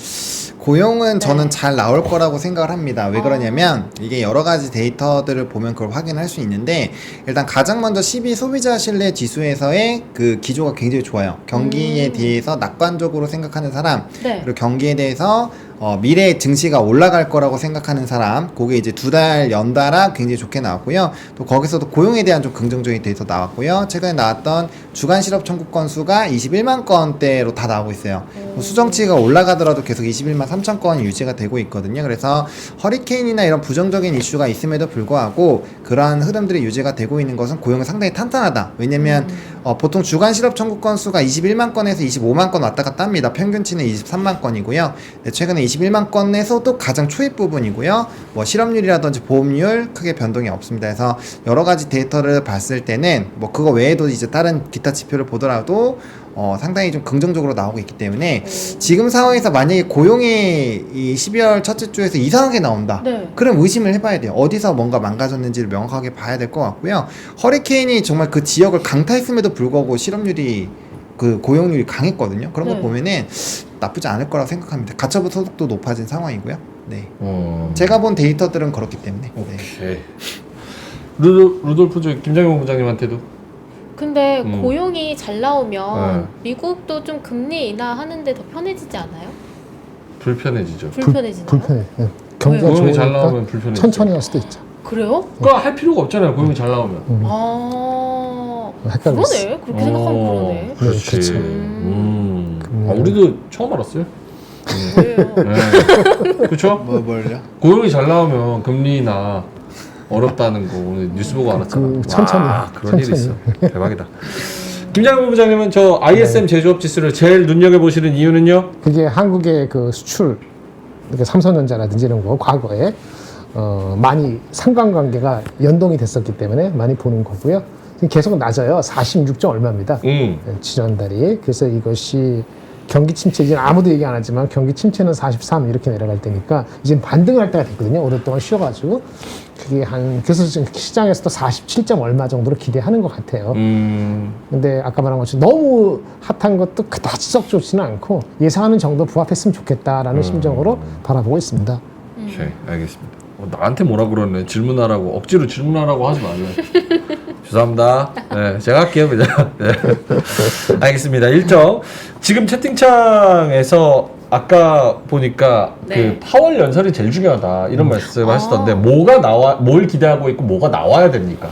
고용은 네. 저는 잘 나올 거라고 생각을 합니다. 왜 그러냐면 이게 여러 가지 데이터들을 보면 그걸 확인할 수 있는데, 일단 가장 먼저 12 소비자 신뢰 지수에서의 그 기조가 굉장히 좋아요. 경기에 대해서 낙관적으로 생각하는 사람, 네. 그리고 경기에 대해서 미래 증시가 올라갈 거라고 생각하는 사람, 그게 이제 2달 연달아 굉장히 좋게 나왔고요. 또 거기서도 고용에 대한 좀 긍정적인 데이터 나왔고요. 최근에 나왔던 주간 실업 청구 건수가 21만 건대로 다 나오고 있어요. 수정치가 올라가더라도 계속 21만 3천 건이 유지가 되고 있거든요. 그래서 허리케인이나 이런 부정적인 이슈가 있음에도 불구하고 그러한 흐름들이 유지가 되고 있는 것은 고용이 상당히 탄탄하다. 왜냐면 보통 주간 실업 청구 건수가 21만 건에서 25만 건 왔다 갔다 합니다. 평균치는 23만 건이고요. 네, 최근에 21만 건에서도 가장 초입 부분이고요. 뭐 실업률이라든지 보험률 크게 변동이 없습니다. 그래서 여러 가지 데이터를 봤을 때는 뭐 그거 외에도 이제 다른 기타 지표를 보더라도 상당히 좀 긍정적으로 나오고 있기 때문에 지금 상황에서 만약에 고용이 이 12월 첫째 주에서 이상하게 나온다. 네. 그럼 의심을 해봐야 돼요. 어디서 뭔가 망가졌는지를 명확하게 봐야 될 것 같고요. 허리케인이 정말 그 지역을 강타했음에도 불구하고 실업률이 그 고용률이 강했거든요. 그런 거 네. 보면은 나쁘지 않을 거라고 생각합니다. 가처분 소득도 높아진 상황이고요. 네. 어... 제가 본 데이터들은 그렇기 때문에. 네. 오케이. 루돌프 저 김장용 부장님한테도 근데 고용이 잘 나오면 네. 미국도 좀 금리 인하하는데 더 편해지지 않아요? 불편해지죠. 불편해지나요? 불편해. 예. 경기가 고용이 잘 좋으니까 나오면 불편해지죠. 천천히 할 수도 있죠. 그래요? 그거 할 필요가 없잖아요. 고용이 잘 나오면. 헷갈렸어. 그러네. 그렇게 생각하면 그러네. 그렇지. 그렇죠. 우리도 처음 알았어요. 뭐예요? 네. 그렇죠? 뭘요? 고용이 잘 나오면 금리나 어렵다는 거 오늘 뉴스 보고 알았잖아. 천천히. 와, 그런 일이 있어. 대박이다. 김장훈 부장님은 저 ISM 제조업 지수를 제일 눈여겨 보시는 이유는요? 그게 한국의 그 수출, 그러니까 삼성전자라든지 이런 거 과거에 많이 상관관계가 연동이 됐었기 때문에 많이 보는 거고요. 지금 계속 낮아요. 46점 얼마입니다. 지난달이. 그래서 이것이 경기 침체, 이제 아무도 얘기 안 하지만 경기 침체는 43 이렇게 내려갈 때니까 이제 반등할 때가 됐거든요. 오랫동안 쉬어가지고 그게 그래서 지금 시장에서도 47점 얼마 정도로 기대하는 것 같아요. 근데 아까 말한 것처럼 너무 핫한 것도 그다지 썩 좋지는 않고 예상하는 정도 부합했으면 좋겠다라는 심정으로 바라보고 있습니다. 오케이, 알겠습니다. 나한테 뭐라 그러네. 질문하라고 억지로 질문하라고 하지 말래. 죄송합니다. 네, 제가 할게요, 그냥. 네. 알겠습니다. 일정. 지금 채팅창에서 아까 보니까 네. 그 파월 연설이 제일 중요하다 이런 말씀 아. 하시던데 뭘 기대하고 있고 뭐가 나와야 됩니까?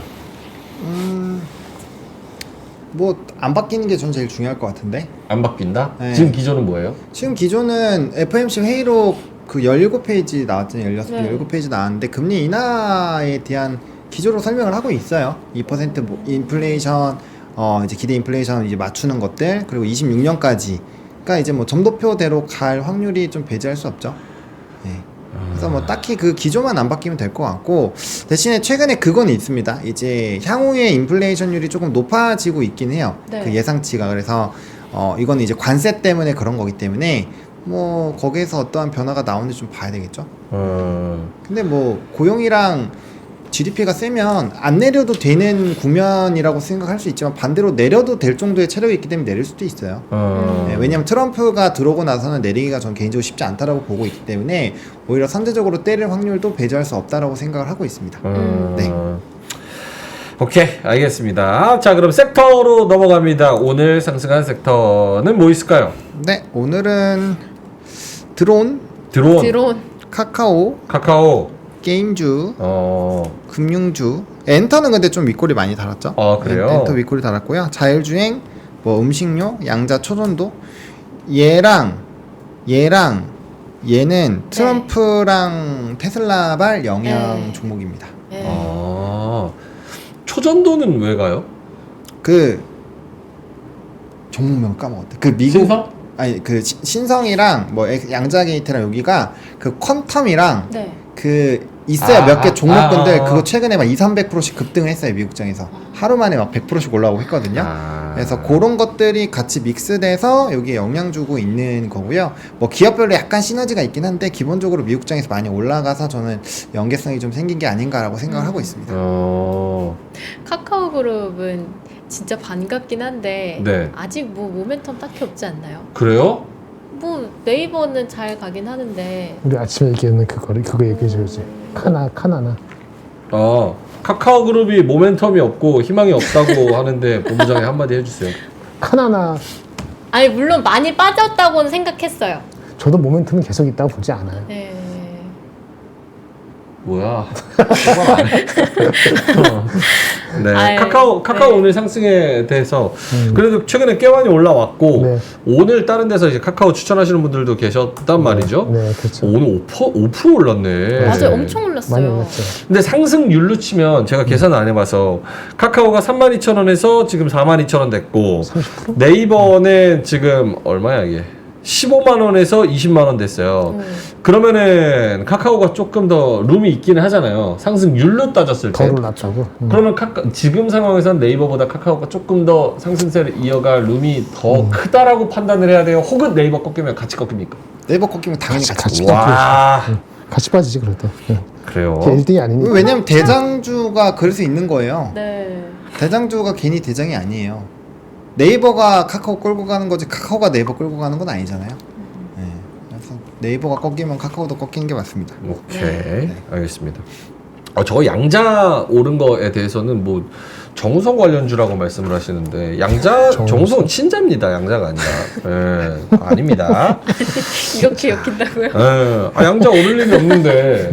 뭐 안 바뀌는 게 전 제일 중요할 것 같은데. 안 바뀐다? 네. 지금 기조는 뭐예요? 지금 기존은 FOMC 회의로 그 16페이지 나왔잖아요. 16, 네. 17페이지 나왔는데 금리 인하에 대한 기조로 설명을 하고 있어요. 2% 인플레이션, 이제 기대 인플레이션 이제 맞추는 것들, 그리고 26년까지가 이제 뭐 점도표대로 갈 확률이 좀 배제할 수 없죠. 예. 그래서 뭐 딱히 그 기조만 안 바뀌면 될 것 같고, 대신에 최근에 그건 있습니다. 이제 향후에 인플레이션율이 조금 높아지고 있긴 해요. 네. 그 예상치가. 그래서 이거는 이제 관세 때문에 그런 거기 때문에 뭐 거기에서 어떠한 변화가 나오는지 좀 봐야 되겠죠. 근데 뭐 고용이랑 GDP가 세면 안 내려도 되는 국면이라고 생각할 수 있지만 반대로 내려도 될 정도의 체력이 있기 때문에 내릴 수도 있어요. 네, 왜냐하면 트럼프가 들어오고 나서는 내리기가 전 개인적으로 쉽지 않다라고 보고 있기 때문에 오히려 선제적으로 때릴 확률도 배제할 수 없다라고 생각을 하고 있습니다. 네. 오케이, 알겠습니다. 자, 그럼 섹터로 넘어갑니다. 오늘 상승한 섹터는 뭐 있을까요? 네, 오늘은 드론, 드론. 카카오, 게임주, 금융주, 엔터는 근데 좀 윗골이 많이 달았죠. 아, 그래요? 엔터 윗골이 달았고요. 자율주행, 뭐 음식료, 양자, 초전도. 얘는 트럼프랑 테슬라발 영향 네. 종목입니다. 네. 초전도는 왜 가요? 그 종목명 까먹었다. 그 미국 신성? 아니 그 신성이랑 뭐 양자 게이트랑 여기가 그 퀀텀이랑 네. 그 있어요. 몇 개 종목군들 아. 그거 최근에 막 200~300%씩 급등을 했어요. 미국장에서 하루 만에 막 100%씩 올라오고 했거든요. 그래서 그런 것들이 같이 믹스돼서 여기에 영향 주고 있는 거고요. 뭐 기업별로 약간 시너지가 있긴 한데 기본적으로 미국장에서 많이 올라가서 저는 연계성이 좀 생긴 게 아닌가라고 생각을 하고 있습니다. 카카오 그룹은 진짜 반갑긴 한데 네. 아직 뭐 모멘텀 딱히 없지 않나요? 그래요? 뭐 네이버는 잘 가긴 하는데 우리 아침에 얘기했는 그거 얘기해줘야지. 카나나. 카카오 그룹이 모멘텀이 없고 희망이 없다고 하는데 본부장이 한마디 해주세요. 카나나. 아니 물론 많이 빠졌다고는 생각했어요. 저도 모멘텀은 계속 있다고 보지 않아요. 네. 뭐야? 네. 아유, 카카오 네. 오늘 상승에 대해서 그래도 최근에 꽤 많이 올라왔고 네. 오늘 다른 데서 이제 카카오 추천하시는 분들도 계셨단 말이죠. 네, 그렇죠. 오늘 5% 올랐네. 맞아요. 엄청 올랐어요. 많이 올랐죠. 근데 상승률로 치면 제가 계산 안 해봐서 카카오가 32,000원에서 지금 42,000원 됐고 30%? 네이버는 지금 얼마야 이게 15만 원에서 20만 원 됐어요. 그러면은 카카오가 조금 더 룸이 있기는 하잖아요. 상승률로 따졌을 때. 더 올랐다고. 그러면 지금 상황에서는 네이버보다 카카오가 조금 더 상승세를 이어갈 룸이 더 크다라고 판단을 해야 돼요. 혹은 네이버 꺾이면 같이 꺾입니까? 네이버 꺾이면 당연히 같이 와, 같이 빠지지 그래도. 그래요. 1등이 아니니까. 왜냐면 대장주가 그럴 수 있는 거예요. 네. 대장주가 괜히 대장이 아니에요. 네이버가 카카오 끌고 가는 거지 카카오가 네이버 끌고 가는 건 아니잖아요. 네. 그래서 네이버가 꺾이면 카카오도 꺾이는 게 맞습니다. 오케이, 알겠습니다. 저 양자 오른 거에 대해서는 뭐 정우성 관련주라고 말씀을 하시는데 정우성은 친자입니다. 양자가 아니라. 아닙니다. 이렇게 엮인다고요? 양자 오를 일이 없는데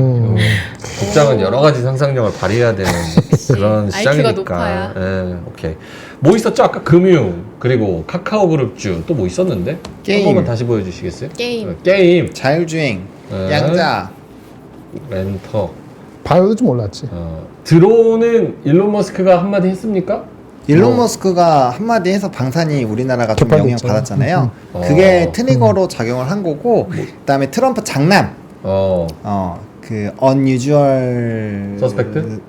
국장은 여러 가지 상상력을 발휘해야 되는 그런 IQ가 시장이니까. 높아야. 오케이. 뭐 있었죠? 아까 금융 그리고 카카오 그룹주 또 뭐 있었는데? 게임. 한 번만 다시 보여주시겠어요? 게임. 게임. 자율주행, 네. 양자. 렌터. 바이오도 좀 올랐지. 드론은 일론 머스크가 한마디 했습니까? 일론 머스크가 한마디 해서 방산이 우리나라가 좀 영향 개판됐죠. 받았잖아요. 음. 그게 트리거로 작용을 한 거고, 그다음에 트럼프 장남, 그 unusual 서스펙트?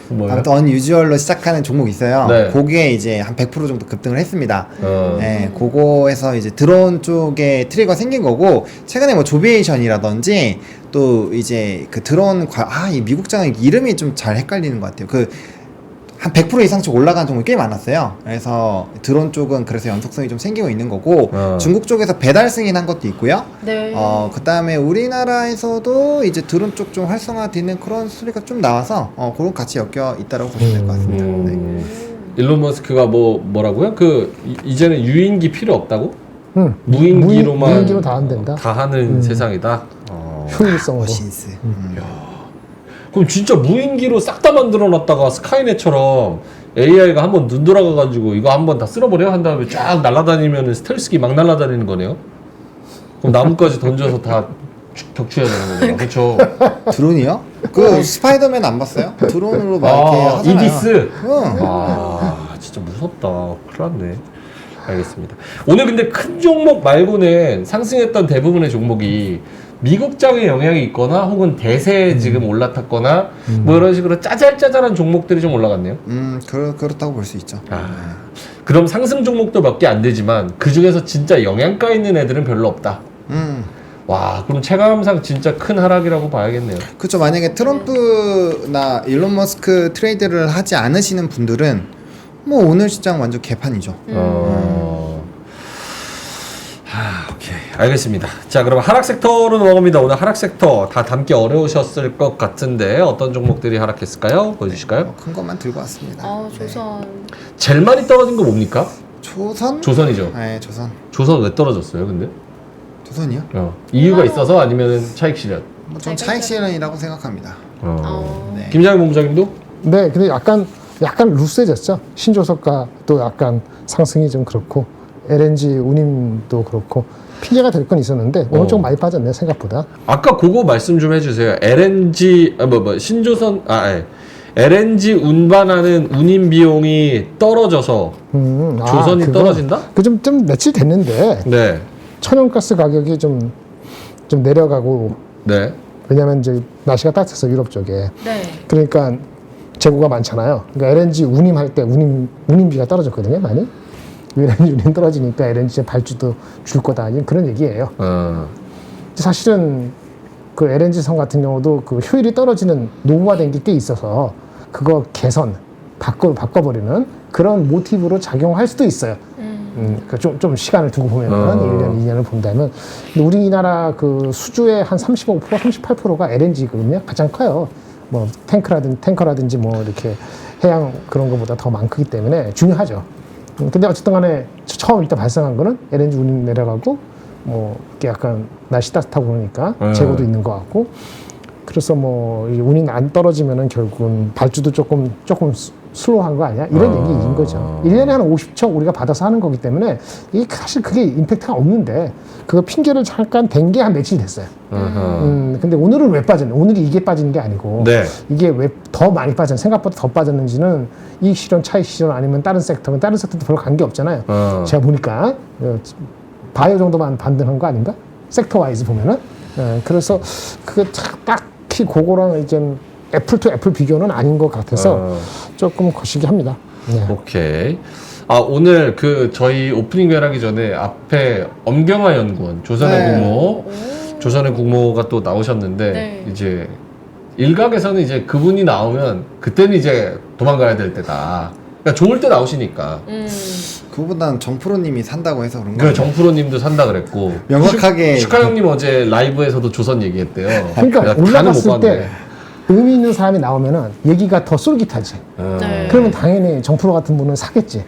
뭐예요? 아무튼 unusual로 시작하는 종목이 있어요. 네. 거기에 이제 한 100% 정도 급등을 했습니다. 어. 네, 그거에서 이제 드론 쪽에 트리거가 생긴 거고, 최근에 뭐 조비에이션이라든지 또 이제 그 드론 이 미국장의 이름이 좀 잘 헷갈리는 것 같아요. 그 한 100% 이상씩 올라간 종목이 꽤 많았어요. 그래서 드론 쪽은 그래서 연속성이 좀 생기고 있는 거고 중국 쪽에서 배달 승인한 것도 있고요. 네. 그다음에 우리나라에서도 이제 드론 쪽 좀 활성화되는 그런 소리가 좀 나와서 그런 같이 엮여 있다라고 보시면 될 것 같습니다. 네. 일론 머스크가 뭐라고요? 이제는 유인기 필요 없다고? 응. 무인기로만 무인기로 다 안 된다. 다 하는 세상이다. 효율성으로. 머신스. 그럼 진짜 무인기로 싹 다 만들어 놨다가 스카이넷처럼 AI가 한번 눈 돌아가가지고 이거 한번 다 쓸어버려 한 다음에 쫙 날아다니면 스텔스기 막 날아다니는 거네요. 그럼 나무까지 던져서 다 격추해야 되는 거죠. 그렇죠. 드론이요? 그 스파이더맨 안 봤어요? 드론으로 막 이렇게 하잖아요. 이디스. 응. 진짜 무섭다. 큰일 났네. 알겠습니다. 오늘 근데 큰 종목 말고는 상승했던 대부분의 종목이 미국장의 영향이 있거나 혹은 대세에 지금 올라탔거나 뭐 이런 식으로 짜잘짜잘한 종목들이 좀 올라갔네요. 그렇다고 볼 수 있죠. 그럼 상승 종목도 몇 개 안 되지만 그 중에서 진짜 영양가 있는 애들은 별로 없다. 와, 그럼 체감상 진짜 큰 하락이라고 봐야겠네요. 그렇죠. 만약에 트럼프나 일론 머스크 트레이드를 하지 않으시는 분들은 뭐 오늘 시장 완전 개판이죠. 오케이. 알겠습니다. 자, 그럼 하락 섹터로 넘어갑니다. 오늘 하락 섹터 다 담기 어려우셨을 것 같은데 어떤 종목들이 하락했을까요? 보여주실까요? 큰 것만 들고 왔습니다. 조선. 제일 많이 떨어진 거 뭡니까? 조선? 조선이죠. 네, 조선. 조선 왜 떨어졌어요, 근데? 조선이요? 이유가 있어서 아니면 차익 실현? 전 차익 실현이라고 생각합니다. 네. 김장희 본부장님도? 네, 근데 약간 루스해졌죠. 신조석가 또 약간 상승이 좀 그렇고 LNG 운임도 그렇고 핑계가 될 건 있었는데 오늘 좀 많이 빠졌네 생각보다. 아까 그거 말씀 좀 해주세요. LNG 신조선 LNG 운반하는 운임 비용이 떨어져서 조선이 그거, 떨어진다? 그 좀 며칠 됐는데 네. 천연가스 가격이 좀 내려가고 네. 왜냐면 이제 날씨가 따뜻해서 유럽 쪽에 네. 그러니까 재고가 많잖아요. 그러니까 LNG 운임할 때 운임비가 떨어졌거든요, 많이. LNG 운임 떨어지니까 LNG 발주도 줄 거다. 그런 얘기예요. 사실은 그 LNG 선 같은 경우도 그 효율이 떨어지는 노후화된 게 꽤 있어서 그거 개선, 바꿔버리는 그런 모티브로 작용할 수도 있어요. 그러니까 좀 시간을 두고 보면은 1년, 2년을 본다면. 근데 우리나라 그 수주의 한 35%, 38%가 LNG거든요. 가장 커요. 뭐 탱커라든지 뭐 이렇게 해양 그런 것보다 더 많기 때문에 중요하죠. 근데 어쨌든 간에 처음 일단 발생한 거는 LNG 운임 내려가고 뭐 이렇게 약간 날씨 따뜻하고 그러니까 재고도 있는 것 같고 그래서 뭐 운임 안 떨어지면은 결국은 발주도 조금 슬로우한 거 아니야? 이런 얘기인 거죠. 1년에 한 50척 우리가 받아서 하는 거기 때문에 이게 사실 그게 임팩트가 없는데 그거 핑계를 잠깐 댄 게 한 며칠 됐어요. 근데 오늘은 왜 빠졌냐? 오늘이 이게 빠지는 게 아니고 네. 이게 왜 더 많이 빠졌는지 생각보다 더 빠졌는지는 이익 실현, 차익 실현 아니면 다른 섹터도 별로 관계 없잖아요. 제가 보니까 바이오 정도만 반등한 거 아닌가? 섹터 와이즈 보면은 그래서 그게 딱히 그거랑 이제 애플 투 애플 비교는 아닌 것 같아서 조금 거시기 합니다. 네. 오케이. 오늘 저희 오프닝 벨하기 전에 앞에 엄경화 연구원 조선의 국모가 또 나오셨는데 네. 이제 일각에서는 이제 그분이 나오면 그때는 이제 도망가야 될 때다. 그러니까 좋을 때 나오시니까. 그거보다는 정프로님이 산다고 해서 그런 그 거예요. 정프로님도 산다 그랬고 명확하게 슈카 형님 어제 라이브에서도 조선 얘기했대요. 그러니까 내가 다는 못 올라갔을 때 봤는데. 의미 있는 사람이 나오면은 얘기가 더 쏠깃하지. 네. 그러면 당연히 정프로 같은 분은 사겠지.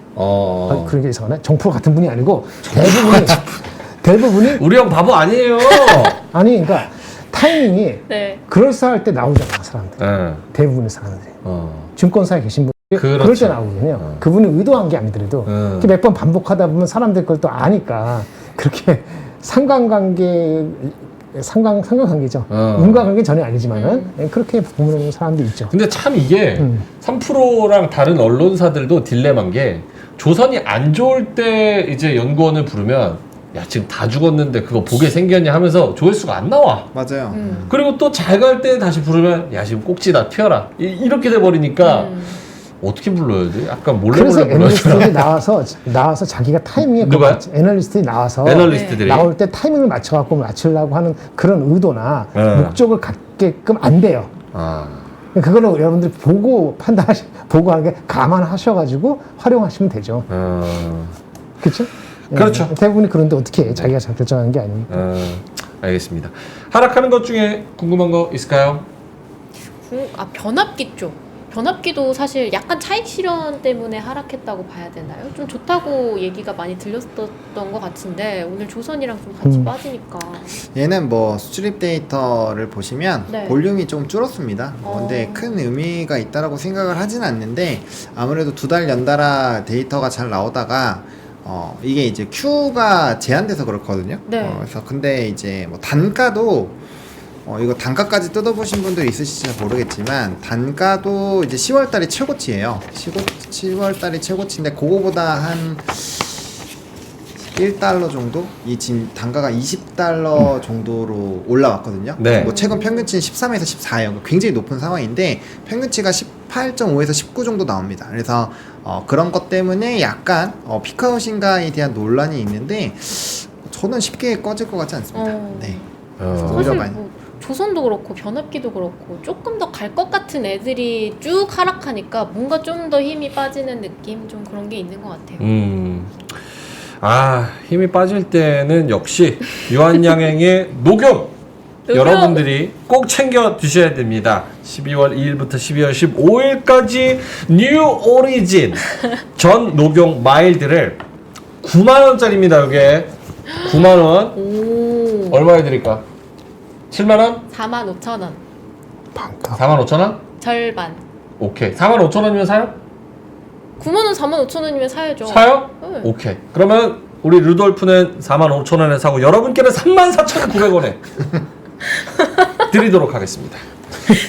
그러게 이상하네. 정프로 같은 분이 아니고 대부분이 우리 형 바보 아니에요. 아니 그러니까 타이밍이 네. 그럴싸할 때 나오잖아 사람들. 대부분의 사람들이. 증권사에 계신 분들이 그럴 때 그렇죠. 나오거든요. 그분이 의도한 게 아니더라도 몇 번 반복하다 보면 사람들 그걸 또 아니까 그렇게 상관관계죠. 인과관계 전혀 아니지만은 그렇게 보는 사람도 있죠. 근데 참 이게 3프로랑 다른 언론사들도 딜레마인 게 조선이 안 좋을 때 이제 연구원을 부르면 야 지금 다 죽었는데 그거 보게 생겼냐 하면서 조회수가 안 나와. 맞아요. 그리고 또 잘 갈 때 다시 부르면 야 지금 꼭지 다 튀어라 이렇게 돼버리니까 어떻게 불러야 돼? 약간 몰래 그래서 불러야 애널리스트들이 나와서 자기가 타이밍에 누가요? 애널리스트들이 나와서 애널리스트들이 나올 때 타이밍을 맞춰갖고 맞추려고 하는 그런 의도나 네. 목적을 갖게끔 안 돼요. 그거는 여러분들이 보고 보고 하는 게 감안하셔가지고 활용하시면 되죠. 그렇죠? 그렇죠. 대부분이 그런데 어떻게 해? 자기가 잘 결정하는 게 아니니까. 알겠습니다. 하락하는 것 중에 궁금한 거 있을까요? 변압기 쪽. 변압기도 사실 약간 차익 실현 때문에 하락했다고 봐야 되나요? 좀 좋다고 얘기가 많이 들렸었던 것 같은데 오늘 조선이랑 좀 같이 빠지니까. 얘는 뭐 수출입 데이터를 보시면 네. 볼륨이 좀 줄었습니다. 근데 큰 의미가 있다라고 생각을 하진 않는데 아무래도 2달 연달아 데이터가 잘 나오다가 이게 이제 Q가 제한돼서 그렇거든요. 네. 그래서 근데 이제 뭐 단가도 이거 단가까지 뜯어보신 분들 있으실지 모르겠지만 단가도 이제 10월달이 최고치예요. 10월달이 최고치인데 그거보다 한 1달러 정도? 이 지금 단가가 20달러 정도로 올라왔거든요. 네. 뭐 최근 평균치는 13에서 14예요. 굉장히 높은 상황인데 평균치가 18.5에서 19 정도 나옵니다. 그래서 그런 것 때문에 약간 피크아웃인가에 대한 논란이 있는데 저는 쉽게 꺼질 것 같지 않습니다. 네. 사실 오히려 많이. 뭐 조선도 그렇고 변압기도 그렇고 조금 더 갈 것 같은 애들이 쭉 하락하니까 뭔가 좀 더 힘이 빠지는 느낌 좀 그런 게 있는 것 같아요. 힘이 빠질 때는 역시 유한양행의 녹용 여러분들이 꼭 챙겨 드셔야 됩니다. 12월 2일부터 12월 15일까지 뉴 오리진 전 녹용 마일드를 9만원짜리입니다. 이게 9만원 오. 얼마에 드릴까? 7만원? 45,000원. 반값. 45,000원? 절반. 오케이. 45,000원이면 사요? 9만원, 45,000원이면 사야죠. 사요? 네. 오케이. 그러면 우리 루돌프는 45,000원에 사고 여러분께는 34,900원에 드리도록 하겠습니다.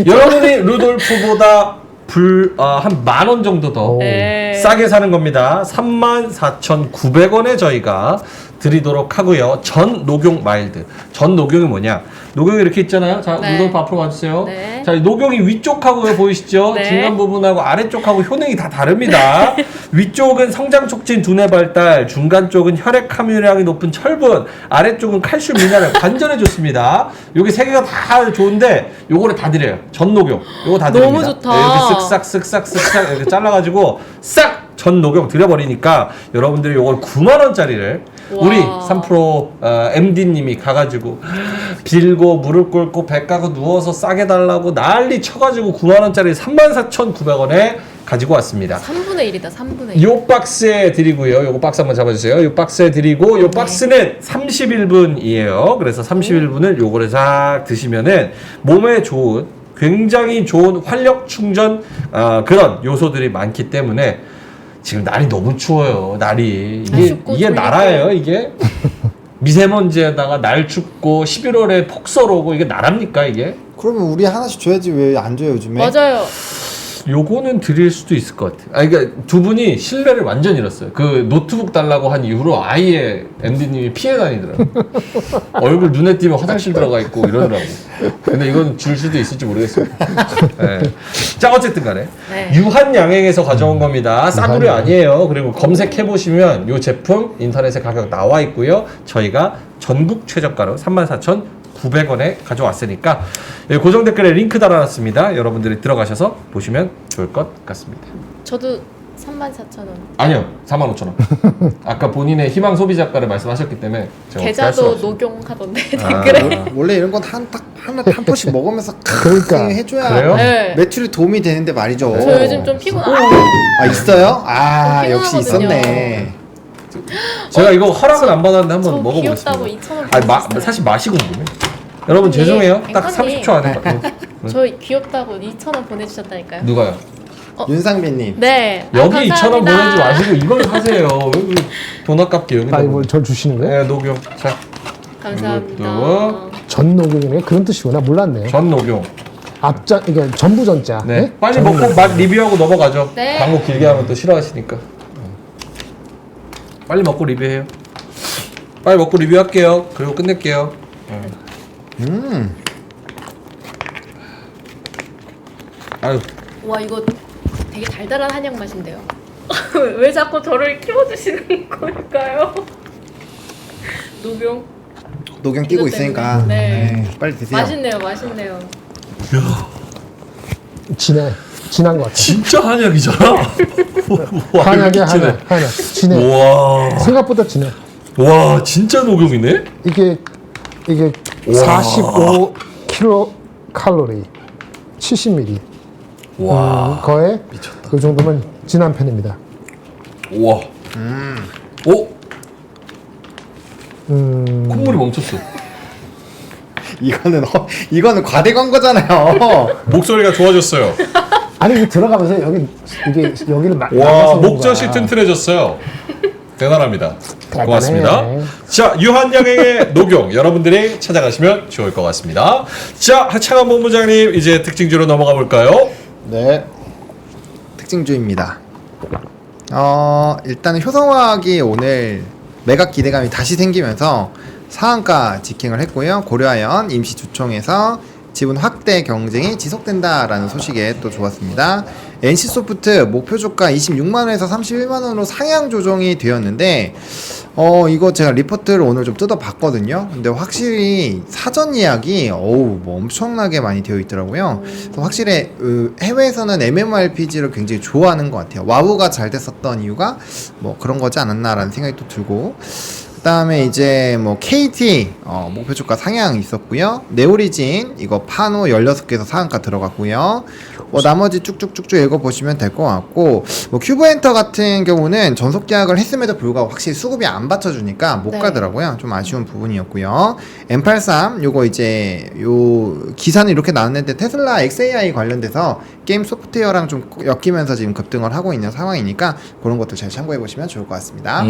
여러분이 루돌프보다 한 만원 정도 더 네. 싸게 사는 겁니다. 34,900원에 저희가 드리도록 하고요. 전 녹용 마일드. 전 녹용이 뭐냐? 녹용이 이렇게 있잖아요. 자, 네. 루돌프 앞으로 와주세요. 네. 자, 녹용이 위쪽하고 보이시죠? 네. 중간 부분하고 아래쪽하고 효능이 다 다릅니다. 위쪽은 성장 촉진 두뇌 발달, 중간 쪽은 혈액 함유량이 높은 철분, 아래쪽은 칼슘 미네랄 관절에 좋습니다. 여기 세 개가 다 좋은데 요거를 다 드려요. 전 녹용. 요거 다 드립니다. 너무 좋다. 네, 이렇게 쓱싹 이렇게 잘라가지고 싹 전 녹용 드려버리니까 여러분들이 요걸 9만원짜리를 우리 3프로 MD님이 가가지고 빌고 무릎 꿇고 배 까고 누워서 싸게 달라고 난리 쳐가지고 9만원짜리 34,900원에 가지고 왔습니다. 3분의 1이다, 3분의 1. 요 박스에 드리고요. 요거 박스 한번 잡아주세요. 요 박스에 드리고 요 박스는 31분이에요. 그래서 31분을 요거를 싹 드시면은 몸에 좋은 굉장히 좋은 활력 충전 그런 요소들이 많기 때문에 지금 날이 너무 추워요. 날이 춥고 이게 졸리고. 나라예요. 이게 미세먼지에다가 날 춥고 11월에 폭설 오고 이게 나랍니까 이게? 그러면 우리 하나씩 줘야지 왜 안 줘요 요즘에? 맞아요. 요거는 드릴 수도 있을 것 같아요. 그러니까 두 분이 신뢰를 완전 잃었어요. 그 노트북 달라고 한 이후로 아예 MD님이 피해 다니더라고요. 얼굴 눈에 띄면 화장실 들어가 있고 이러더라고. 근데 이건 줄 수도 있을지 모르겠어요. 네. 자, 어쨌든 간에 네. 유한양행에서 가져온 겁니다. 싸구려 아니에요. 그리고 검색해보시면 요 제품 인터넷에 가격 나와 있고요. 저희가 전국 최저가로 34,900원에 가져왔으니까 고정 댓글에 링크 달아놨습니다. 여러분들이 들어가셔서 보시면 좋을 것 같습니다. 저도 34,000원. 아니요, 45,000원. 아까 본인의 희망 소비자가를 말씀하셨기 때문에 제가 어떻게 할 수가 계좌도 없어요. 녹용하던데 아. 댓글에. 원래 이런 건 한 포씩 먹으면서 그러니까. 해줘야 그래요? 네. 매출에 도움이 되는데 말이죠. 저 요즘 좀 피곤. 아 있어요? 아 좀 역시 피곤하거든요. 있었네. 제가 이거 허락은 안 받았는데 저 한번 귀엽다고 먹어보겠습니다. 2,000원 아니, 보내주셨어요. 사실 맛이 궁금해. 여러분 죄송해요. 딱 앵커님. 30초 안에 저 귀엽다고 2,000원 보내주셨다니까요. 누가요? 윤상빈님. 네. 여기 아, 2,000원 감사합니다. 보내지 마시고 이걸 사세요. 왜 돈 아깝게 여기다. 아니 뭘절 주시는 거예요? 네, 녹용. 자, 감사합니다. 이것도. 전녹용이네 그런 뜻이구나 몰랐네요. 전 녹용. 앞자 이게 전부 전자. 네. 빨리 먹고 맛 리뷰하고 넘어가죠. 네. 광고 길게 하면 또 싫어하시니까. 빨리 먹고 리뷰해요. 빨리 먹고 리뷰할게요. 그리고 끝낼게요. 아유, 와 이거 되게 달달한 한약 맛인데요. 왜 자꾸 저를 키워주시는 걸까요? 녹용 녹용 끼고 이것 때문에. 있으니까 네. 빨리 드세요. 맛있네요, 맛있네요. 진한 것 같아. 진짜 한약이잖아. 와, 한약이 이렇게 진해. 한약. 진해. 우와. 생각보다 진해. 와, 진짜 녹용이네? 이게 와. 45kcal 70ml. 와. 거에 미쳤다. 그 정도면 진한 편입니다. 우와. 오? 콧물이 멈췄어. 이거는 과대 광고잖아요. 목소리가 좋아졌어요. 아니 이게 들어가면서 여기를 와, 나가서 목젖이 거야. 튼튼해졌어요. 대단합니다. 대단해. 고맙습니다. 자, 유한양에게 녹용 여러분들이 찾아가시면 좋을 것 같습니다. 자, 하창한 본부장님 이제 특징주로 넘어가 볼까요? 네. 특징주입니다. 일단은 효성화학이 오늘 매각 기대감이 다시 생기면서 상한가 직행을 했고요. 고려아연 임시 주총에서 지분 확대 경쟁이 지속된다라는 소식에 또 좋았습니다. NC소프트 목표 주가 26만 원에서 31만 원으로 상향 조정이 되었는데 이거 제가 리포트를 오늘 좀 뜯어봤거든요. 근데 확실히 사전 예약이 뭐 엄청나게 많이 되어 있더라고요. 그래서 확실히 해외에서는 MMORPG를 굉장히 좋아하는 것 같아요. 와우가 잘 됐었던 이유가 뭐 그런 거지 않았나라는 생각이 또 들고, 그다음에 이제 뭐 KT 목표 주가 상향 있었고요. 네오리진 이거 판호 16개에서 상한가 들어갔고요. 나머지 쭉쭉쭉쭉 읽어보시면 될 것 같고, 뭐 큐브엔터 같은 경우는 전속 계약을 했음에도 불구하고 확실히 수급이 안 받쳐주니까 못 네. 가더라고요. 좀 아쉬운 부분이었고요. M83 요거 이제 요 기사는 이렇게 나왔는데 테슬라 XAI 관련돼서 게임 소프트웨어랑 좀 엮이면서 지금 급등을 하고 있는 상황이니까 그런 것도 잘 참고해 보시면 좋을 것 같습니다.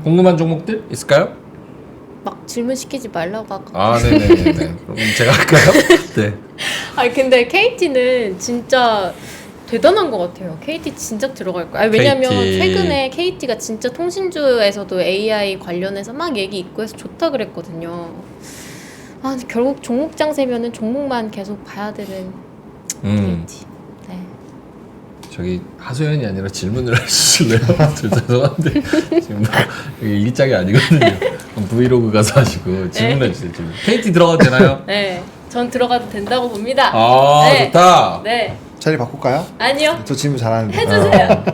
궁금한 종목들 있을까요? 막 질문 시키지 말라고 아까. 아, 네네네. 그럼 제가 할까요? 네. 아니 근데 KT는 진짜 대단한 것 같아요. KT 진짜 들어갈 거야. 아니, 왜냐면 KT. 최근에 KT가 진짜 통신주에서도 AI 관련해서 막 얘기 있고 해서 좋다 그랬거든요. 아 근데 결국 종목 장세면은 종목만 계속 봐야 되는 KT. 네. 저기 하소연이 아니라 질문을 해주실래요? 죄송한데 지금 여기 일장이 아니거든요. 브이로그 가서 하시고 질문해 주세요. 질문. KT 들어가도 되나요? 네. 전 들어가도 된다고 봅니다. 아, 네. 좋다. 네. 자리 바꿀까요? 아니요. 저 질문 잘하는데. 해주세요.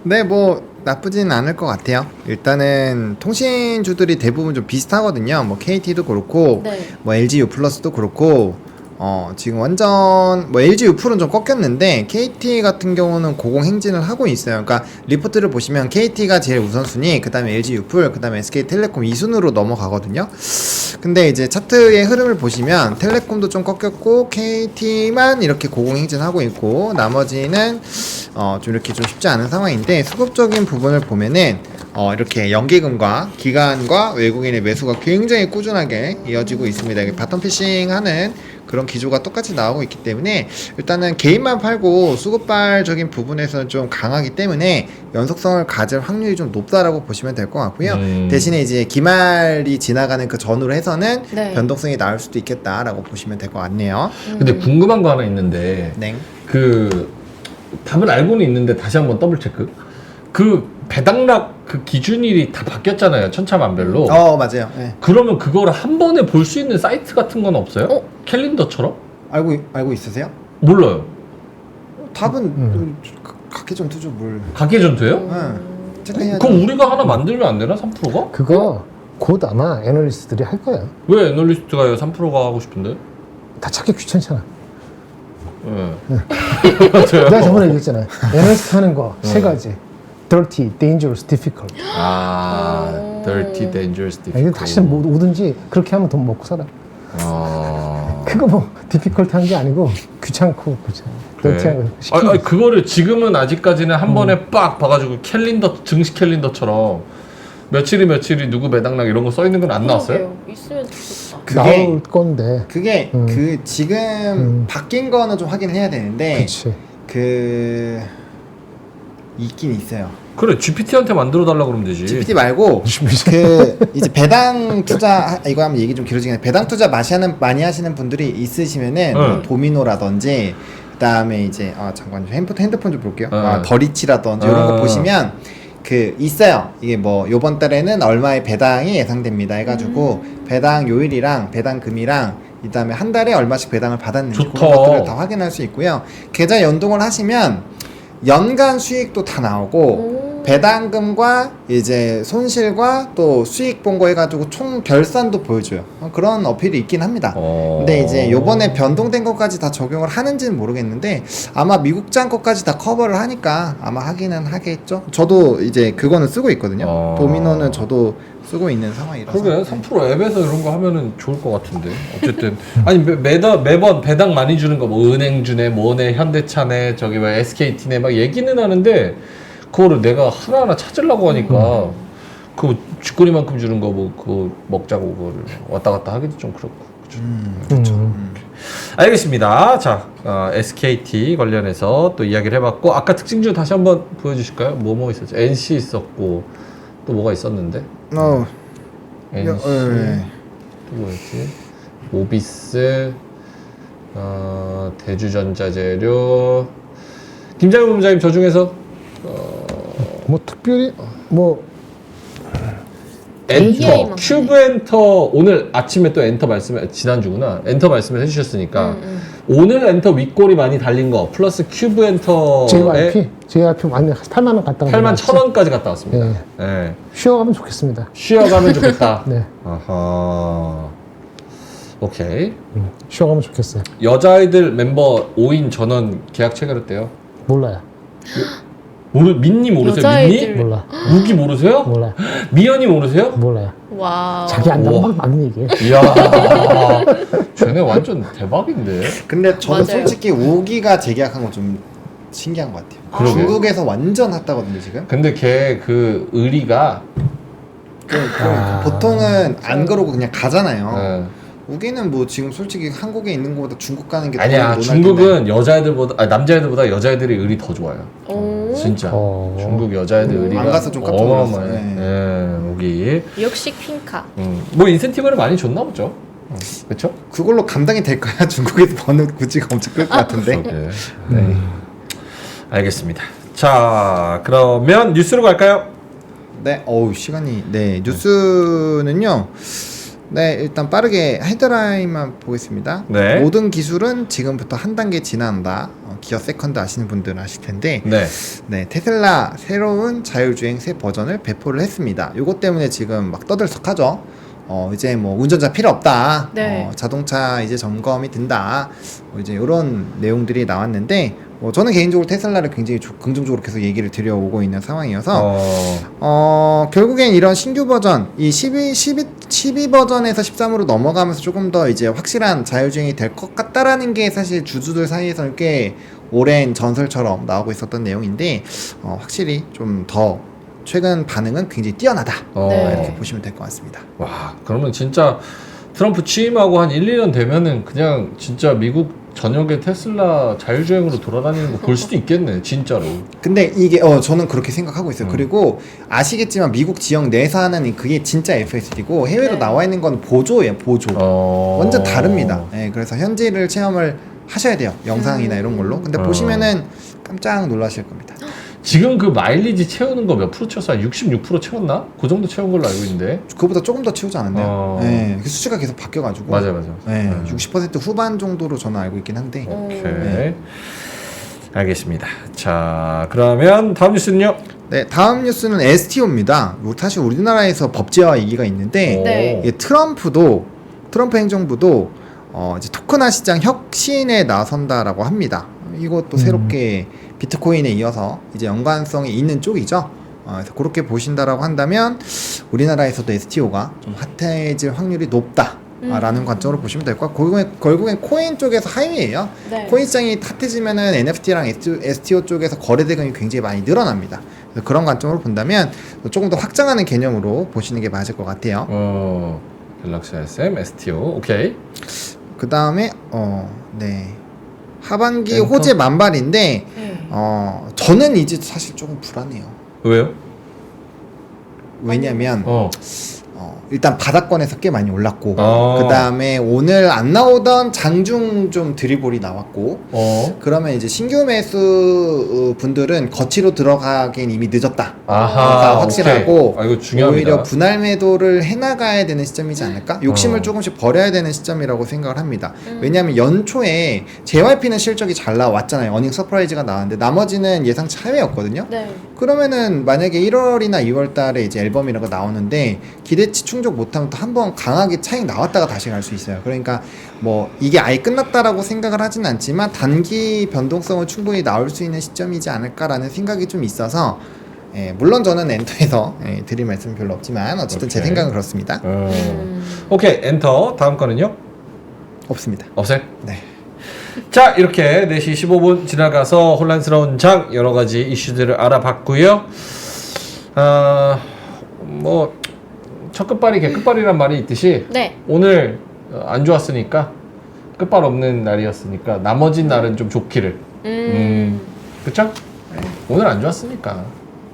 네, 뭐 나쁘진 않을 것 같아요. 일단은 통신주들이 대부분 좀 비슷하거든요. 뭐 KT도 그렇고, 네. 뭐 LG U 플러스도 그렇고, 지금 완전 뭐 LG U 플은 좀 꺾였는데 KT 같은 경우는 고공행진을 하고 있어요. 그러니까 리포트를 보시면 KT가 제일 우선순위, 그다음에 LG U 플, 그다음에 SK텔레콤 이 순으로 넘어가거든요. 근데 이제 차트의 흐름을 보시면 텔레콤도 좀 꺾였고 KT만 이렇게 고공행진하고 있고, 나머지는 좀 이렇게 좀 쉽지 않은 상황인데, 수급적인 부분을 보면은 이렇게 연기금과 기관과 외국인의 매수가 굉장히 꾸준하게 이어지고 있습니다. 이게 바텀 피싱하는 그런 기조가 똑같이 나오고 있기 때문에 일단은 개인만 팔고 수급발적인 부분에서는 좀 강하기 때문에 연속성을 가질 확률이 좀 높다라고 보시면 될 것 같고요. 대신에 이제 기말이 지나가는 그 전후로 해서는 네. 변동성이 나올 수도 있겠다라고 보시면 될 것 같네요. 근데 궁금한 거 하나 있는데 네. 그 답을 알고는 있는데 다시 한번 더블 체크. 그 배당락 그 기준일이 다 바뀌었잖아요. 천차만별로. 맞아요. 네. 그러면 그거를 한 번에 볼 수 있는 사이트 같은 건 없어요? 캘린더처럼? 알고 있으세요? 몰라요. 답은 각계전 투조 물. 각계전투예요? 체크해야죠. 그럼 우리가 하나 만들면 안 되나? 3%가? 그거 곧 아마 애널리스트들이 할 거야. 왜 애널리스트가 3%가 하고 싶은데? 다 찾기 귀찮잖아. 네. 내가 저번에 얘기했잖아. 애널리스트 하는 거 세 가지. dirty, dangerous, difficult. 아, dirty, dangerous, 이게 difficult. 다시 뭐든지 그렇게 하면 돈 먹고 살아. 그거 뭐 difficult 한 게 아니고 귀찮고 dirty한 거 시키는 아니, 거지. 그거를 지금은 아직까지는 한 번에 빡 봐가지고 캘린더 증시 캘린더처럼 며칠이 누구 배당락 이런 거 써 있는 건 안 나왔어요? 그러게요. 있으면 좋겠다. 나올 건데. 그게 그 지금 바뀐 거는 좀 확인해야 되는데 그렇지. 그 있긴 있어요. 그래 GPT한테 만들어 달라 그러면 되지. GPT 말고 그 이제 배당 투자, 이거 하면 얘기 좀 길어지긴 해. 배당 투자 많이 하시는 분들이 있으시면은 뭐 도미노라든지, 그다음에 이제 잠깐만요. 핸드폰 좀 볼게요. 더리치라든지 이런 거 보시면 그 있어요. 이게 뭐 요번 달에는 얼마의 배당이 예상됩니다 해가지고 배당 요일이랑 배당 금이랑 이 다음에 한 달에 얼마씩 배당을 받았는지 좋다. 그런 것들을 다 확인할 수 있고요. 계좌 연동을 하시면 연간 수익도 다 나오고 오. 배당금과 이제 손실과 또 수익 본 거 해가지고 총 결산도 보여줘요. 그런 어필이 있긴 합니다. 근데 이제 요번에 변동된 것까지 다 적용을 하는지는 모르겠는데 아마 미국장 것까지 다 커버를 하니까 아마 하기는 하겠죠. 저도 이제 그거는 쓰고 있거든요. 도미노는 저도 쓰고 있는 상황이라서. 그러게 3% 앱에서 이런 거 하면은 좋을 것 같은데. 어쨌든 아니 매번 배당 많이 주는 거 뭐 은행주네, 뭐네, 현대차네, 저기 뭐 SKT네 막 얘기는 하는데 그거를 내가 하나하나 찾으려고 하니까 그 쥐꼬리만큼 주는 거 뭐 그거 먹자고 그거를 왔다 갔다 하기도 좀 그렇고. 그죠? 그렇죠. 알겠습니다. 자, SKT 관련해서 또 이야기를 해봤고 아까 특징주 다시 한번 보여주실까요? 뭐 있었죠? NC 있었고 또 뭐가 있었는데? NC 또 뭐였지? 모비스, 대주전자재료. 김장현 본부장님 저 중에서 뭐 특별히 뭐 AI만 엔터, 큐브 엔터 오늘 아침에 또 엔터 말씀 지난주구나 엔터 말씀을 해주셨으니까 오늘 엔터 윗골이 많이 달린 거 플러스 큐브 엔터에 JYP 많이 8만 원 갔다 8만 1,000원까지 갔다 왔습니다. 네. 네. 쉬어가면 좋겠습니다. 쉬어가면 좋겠다. 네. 아하. 오케이. 쉬어가면 좋겠어요. 여자아이들 멤버 5인 전원 계약 체결했대요. 몰라요. 민니 모르세요? 여자아이들. 민니? 몰라. 무기 모르세요? 몰라요. 미연이 모르세요? 몰라요. 와우. 자기 안다고 우와. 막 얘기해. 이야, 쟤네 완전 대박인데. 근데 저는 맞아요. 솔직히 우기가 재계약한 건 좀 신기한 것 같아요. 그러게. 중국에서 완전 핫하거든요 지금. 근데 걔 그 의리가 보통은 안 그러고 그냥 가잖아요. 네. 우기는 뭐 지금 솔직히 한국에 있는 것보다 중국 가는 게 아니야 더 중국은 여자애들보다 남자애들보다 여자애들이 의리 더 좋아요. 오. 진짜 어. 중국 여자애들 의리가 안 가서 좀 깜짝 놀랐어요. 어마어마해. 네. 네, 여기 역시 핑카. 뭐 인센티브를 많이 줬나 보죠. 그렇죠? 그걸로 감당이 될까요? 중국에서 버는 구지가 엄청 클 것 같은데. 그러게. 네. 알겠습니다. 자 그러면 뉴스로 갈까요? 네, 어우 시간이 네 뉴스는요. 네, 일단 빠르게 헤드라인만 보겠습니다. 네. 모든 기술은 지금부터 한 단계 진화한다. 기어 세컨드 아시는 분들은 아실 텐데, 네. 네, 테슬라 새로운 자율주행 새 버전을 배포를 했습니다. 요것 때문에 지금 막 떠들썩하죠. 이제 뭐 운전자 필요 없다. 네. 자동차 이제 점검이 된다. 이제 이런 내용들이 나왔는데, 저는 개인적으로 테슬라를 굉장히 긍정적으로 계속 얘기를 드려오고 있는 상황이어서 결국엔 이런 신규 버전 이 12 버전에서 13으로 넘어가면서 조금 더 이제 확실한 자율주행이 될 것 같다라는 게 사실 주주들 사이에서는 꽤 오랜 전설처럼 나오고 있었던 내용인데 확실히 좀 더 최근 반응은 굉장히 뛰어나다 네. 이렇게 보시면 될 것 같습니다. 와 그러면 진짜 트럼프 취임하고 한 1, 2년 되면은 그냥 진짜 미국 전역에 테슬라 자율주행으로 돌아다니는 거 볼 수도 있겠네 진짜로. 근데 이게 저는 그렇게 생각하고 있어요. 그리고 아시겠지만 미국 지역 내에서 하는 그게 진짜 FSD고 해외로 네. 나와 있는 건 보조예요. 보조. 완전 다릅니다. 네, 그래서 현지를 체험을 하셔야 돼요. 영상이나 이런 걸로. 근데 보시면은 깜짝 놀라실 겁니다. 지금 그 마일리지 채우는 거 몇 프로 채웠어? 한 66% 채웠나? 그 정도 채운 걸로 알고 있는데. 그거보다 조금 더 치우지 않았나요? 네, 그 수치가 계속 바뀌어가지고. 맞아. 네, 60% 후반 정도로 저는 알고 있긴 한데. 오케이. 네. 알겠습니다. 자, 그러면 다음 뉴스는요? 네, 다음 뉴스는 STO입니다. 사실 우리나라에서 법제화 얘기가 있는데 네. 이게 트럼프 행정부도 이제 토큰화 시장 혁신에 나선다라고 합니다. 이것도 새롭게 비트코인에 이어서 이제 연관성이 있는 쪽이죠. 그래서 그렇게 보신다라고 한다면 우리나라에서도 STO가 좀 핫해질 확률이 높다라는 관점으로 보시면 될 것 같고 결국엔 코인 쪽에서 하위예요. 네. 코인 시장이 핫해지면은 NFT랑 STO 쪽에서 거래 대금이 굉장히 많이 늘어납니다. 그래서 그런 관점으로 본다면 조금 더 확장하는 개념으로 보시는 게 맞을 것 같아요. 갤럭시 SM, STO, 오케이. 그 다음에 네 하반기 엔터? 호재 만발인데 네. 저는 이제 사실 조금 불안해요. 왜요? 왜냐면 일단 바닥권에서 꽤 많이 올랐고 아. 그 다음에 오늘 안 나오던 장중 좀 드리볼이 나왔고 그러면 이제 신규 매수 분들은 거치로 들어가긴 이미 늦었다. 아하, 확실하고 오케이. 아, 이거 중요합니다. 오히려 분할 매도를 해나가야 되는 시점이지 않을까? 욕심을 조금씩 버려야 되는 시점이라고 생각을 합니다. 왜냐하면 연초에 JYP는 실적이 잘 나왔잖아요. 어닝 서프라이즈가 나왔는데 나머지는 예상치 하회였거든요. 네. 그러면은 만약에 1월이나 2월 달에 이제 앨범이라고 나오는데 기대치 충족 못하면 또 한 번 강하게 차익 나왔다가 다시 갈 수 있어요. 그러니까 뭐 이게 아예 끝났다라고 생각을 하진 않지만 단기 변동성은 충분히 나올 수 있는 시점이지 않을까라는 생각이 좀 있어서 물론 저는 엔터에서 드릴 말씀은 별로 없지만 어쨌든 제 오케이. 생각은 그렇습니다. 오케이, 엔터. 다음 거는요? 없습니다. 없어요? 네. 자, 이렇게 4시 15분 지나가서 혼란스러운 장 여러 가지 이슈들을 알아봤고요. 뭐 첫 끝발이 개끝발이란 말이 있듯이 네. 오늘 안 좋았으니까 끝발 없는 날이었으니까 나머지 날은 좀 좋기를. 그쵸? 오늘 안 좋았으니까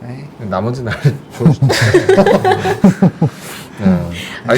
네. 나머지 날은 좋으니까.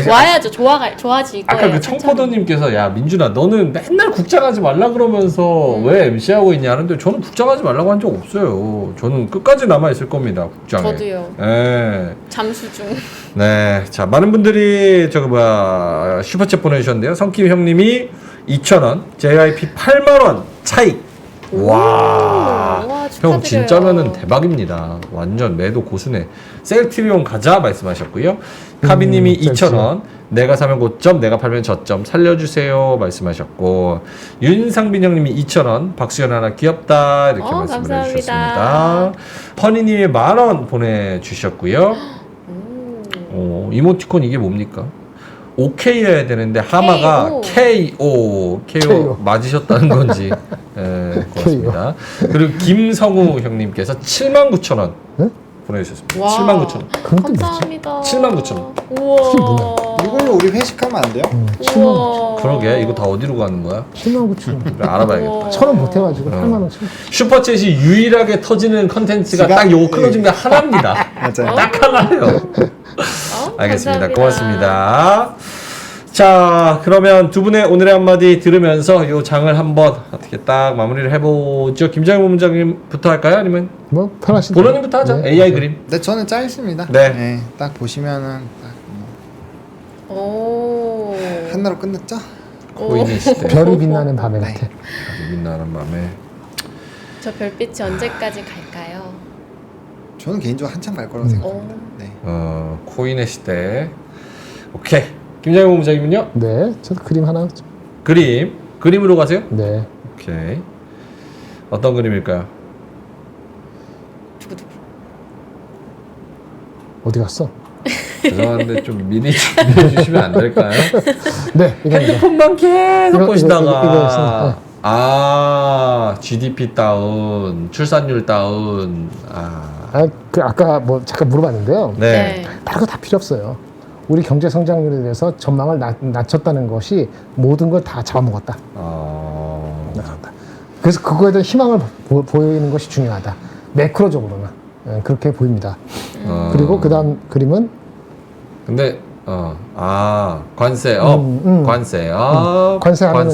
좋아야죠. 좋아지 이거예요. 아까 그 청포도님께서 야 민준아 너는 맨날 국장하지 말라 그러면서 왜 MC 하고 있냐 하는데 저는 국장하지 말라고 한 적 없어요. 저는 끝까지 남아 있을 겁니다 국장에. 저도요. 네. 잠수 중. 네. 자 많은 분들이 슈퍼챗 보내주셨는데요. 성킴 형님이 2,000원, JYP 8만원 차익. 와. 와, 형 축하드려요. 진짜면은 대박입니다. 완전 매도 고수네. 셀트리온 가자 말씀하셨고요. 카비님이 셀트리온. 2,000원. 내가 사면 고점, 내가 팔면 저점 살려주세요 말씀하셨고 윤상빈 형님이 2,000원. 박수현 하나 귀엽다 이렇게 말씀을 감사합니다. 해주셨습니다. 허니님이 10,000원 보내주셨고요. 이모티콘 이게 뭡니까? OK여야 되는데 하마가 KO 맞으셨다는 건지 고맙습니다. 그리고 김성우 형님께서 79,000원 네? 보내주셨습니다. 와. 79,000원. 그건 또 뭐지? 감사합니다. 79,000원. 우와. 이걸로 우리 회식하면 안 돼요? 7만 그러게 이거 다 어디로 가는 거야? 7만 9천 원. 알아봐야겠다. 우와. 1,000원 못해가지고 8만 원 천. 슈퍼챗이 유일하게 터지는 컨텐츠가 지가- 딱 요거 클로징 게 하나입니다. 맞아요. 딱 하나예요. 알겠습니다. 고맙습니다. 자, 그러면 두 분의 오늘의 한마디 들으면서 요 장을 한번 어떻게 딱 마무리를 해보죠. 김장현 본부장님부터 할까요? 아니면 뭐 편하신 본원님부터 하죠. 네. AI 그림. 네, 저는 짧습니다. 네. 딱 보시면은 딱 오. 한나로 끝났죠? 코인의 시대. 별이 빛나는 밤에 네. 같아. 빛나는 밤에. 저 별빛이 언제까지 갈까요? 저는 개인적으로 한참 갈 거라고 생각합니다. 네. 코인의 시대. 오케이. 김장현 본부장님은요? 네, 저도 그림 하나. 그림으로 가세요? 네, 오케이. 어떤 그림일까요? 어디 갔어? 죄송한데 좀 미리 준비해 주시면 안 될까요? 네, 이거 핸드폰만 계속 이거 보시다가 있습니다. GDP 다운, 출산율 다운. 아까 뭐 잠깐 물어봤는데요. 네. 다른 거 다 필요 없어요. 우리 경제 성장률에 대해서 전망을 낮췄다는 것이 모든 걸 다 잡아먹었다. 낮췄다. 그래서 그거에 대한 희망을 보이는 것이 중요하다. 매크로적으로는 그렇게 보입니다. 그리고 그 다음 그림은 근데 관세 관세하면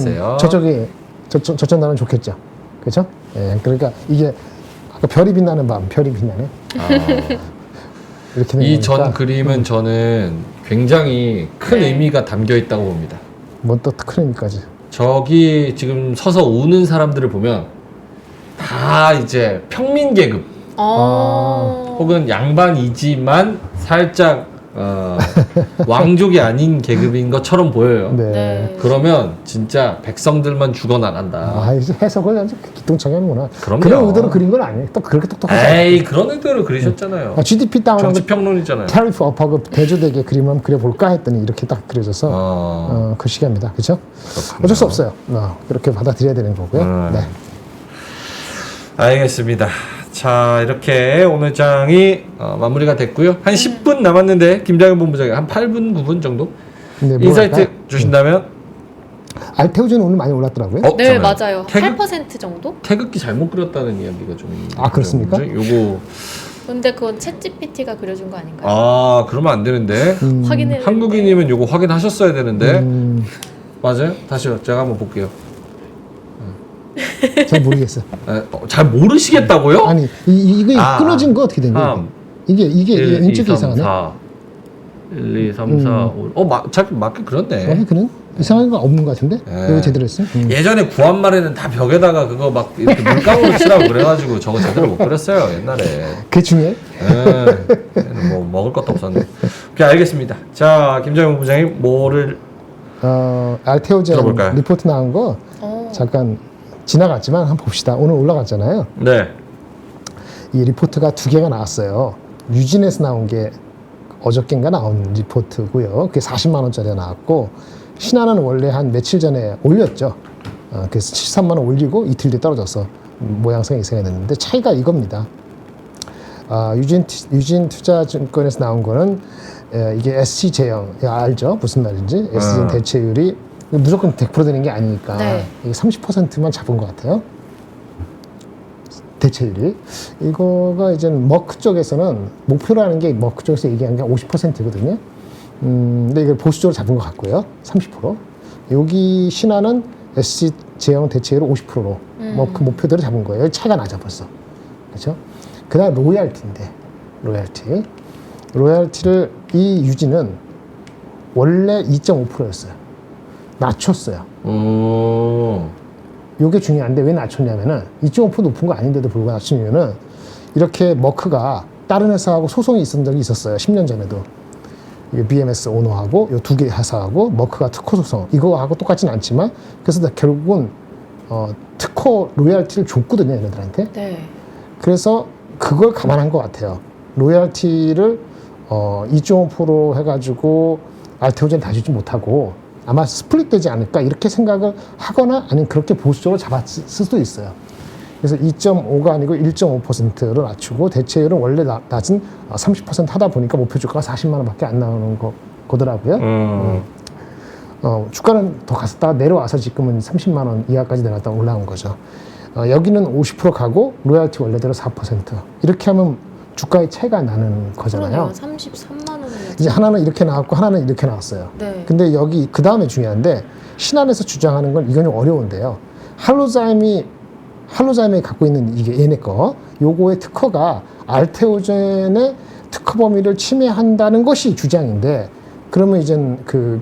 저쪽 나면 좋겠죠. 그렇죠? 예, 그러니까 이게 아까 별이 빛나는 밤, 별이 빛나네. 이렇게 이 전 그림은 저는 굉장히 큰 의미가 담겨 있다고 봅니다. 뭐또 큰 의미까지. 저기 지금 서서 우는 사람들을 보면 다 이제 평민 계급 혹은 양반이지만 살짝 왕족이 아닌 계급인 것처럼 보여요. 네. 네. 그러면 진짜 백성들만 죽어나간다. 이제 해석을 아주 기똥차게 하는구나. 그럼요. 그런 의도로 그린 건 아니에요. 또 그렇게 똑똑하지 않아요. 에이 그런 의도로 그리셨잖아요. GDP 다운하고 정치평론이잖아요. 타리프 업하고 대조되게 그림을 그려볼까 했더니 이렇게 딱 그려져서 그 시기입니다. 그렇죠? 어쩔 수 없어요. 그렇게 받아들여야 되는 거고요. 네. 알겠습니다. 자 이렇게 오늘 장이 마무리가 됐고요. 한 10분 남았는데 김장현 본부장이 한 8분 9분 정도 네, 뭐 인사이트 할까요? 주신다면 알테오젠 오늘 많이 올랐더라고요. 네, 잠깐만요. 맞아요. 8% 정도? 태극기 잘못 그렸다는 이야기가 좀 그렇습니까? 요거 근데 그건 챗GPT가 그려준 거 아닌가요? 아 그러면 안 되는데. 확인해. 한국인이면 요거 확인하셨어야 되는데. 맞아요? 다시요. 제가 한번 볼게요. 잘 모르겠어요. 잘 모르시겠다고요? 아니 이거 끊어진 거 어떻게 된 거예요? 3, 이게 1, 2, 인적이 3, 이상하네. 4. 1, 2, 3, 4, 5. 잘 맞게 그렸네. 그런 이상한 거 없는 것 같은데? 예. 이거 제대로 했어? 예전에 구한말에는 다 벽에다가 그거 막 이렇게 물감으로 칠하고 그래가지고 저거 제대로 못 그렸어요 옛날에. 그게 중요해? 뭐 먹을 것도 없었는데. 오케이 알겠습니다. 자 김정영 부장님 뭐를 알테오젠 들어볼까요? 리포트 나온 거 잠깐 지나갔지만 한번 봅시다. 오늘 올라갔잖아요. 네. 이 리포트가 2개가 나왔어요. 유진에서 나온 게 어저께인가 나온 리포트고요. 그게 40만 원짜리가 나왔고 신한은 원래 한 며칠 전에 올렸죠. 그래서 73만 원 올리고 이틀 뒤에 떨어져서 모양새가 이상이 됐는데 차이가 이겁니다. 유진 투자증권에서 나온 거는 이게 SC 제형 알죠? 무슨 말인지 SC제형 대체율이 무조건 100% 되는 게 아니니까 네. 이게 30%만 잡은 것 같아요. 대체율이 이거가 이제 머크 쪽에서는 목표라는 게 머크 쪽에서 얘기한 게 50%거든요. 근데 이걸 보수적으로 잡은 것 같고요. 30%. 여기 신한은 SC 제형 대체율 50%로 머크 목표대로 잡은 거예요. 차이가 나죠 벌써. 그렇죠? 그다음 로얄티인데 로얄티를 이 유지는 원래 2.5%였어요. 낮췄어요. 요게 중요한데 왜 낮췄냐면은 2.5% 높은 거 아닌데도 불구하고 낮춘 이유는 이렇게 머크가 다른 회사하고 소송이 있었던 적이 있었어요. 10년 전에도. 이게 BMS 오너하고 요 2개 회사하고 머크가 특허 소송 이거하고 똑같지는 않지만 그래서 결국은 특허 로얄티를 줬거든요 얘네들한테. 네. 그래서 그걸 감안한 것 같아요. 로얄티를 2.5% 해가지고 알테오젠 다 주지 못하고 아마 스플릿 되지 않을까 이렇게 생각을 하거나 아니면 그렇게 보수적으로 잡았을 수도 있어요. 그래서 2.5가 아니고 1.5%를 낮추고 대체율은 원래 낮은 30% 하다 보니까 목표 주가가 40만 원밖에 안 나오는 거더라고요. 주가는 더 갔다가 내려와서 지금은 30만 원 이하까지 내려갔다 올라온 거죠. 여기는 50% 가고 로얄티 원래대로 4% 이렇게 하면 주가의 차이가 나는 거잖아요. 그러네요. 33만 원이었죠. 이제 하나는 이렇게 나왔고 하나는 이렇게 나왔어요. 네. 근데 여기 그 다음에 중요한데 신한에서 주장하는 건 이건 좀 어려운데요. 할로자임이 갖고 있는 이게 얘네 거 요거의 특허가 알테오젠의 특허 범위를 침해한다는 것이 주장인데 그러면 이제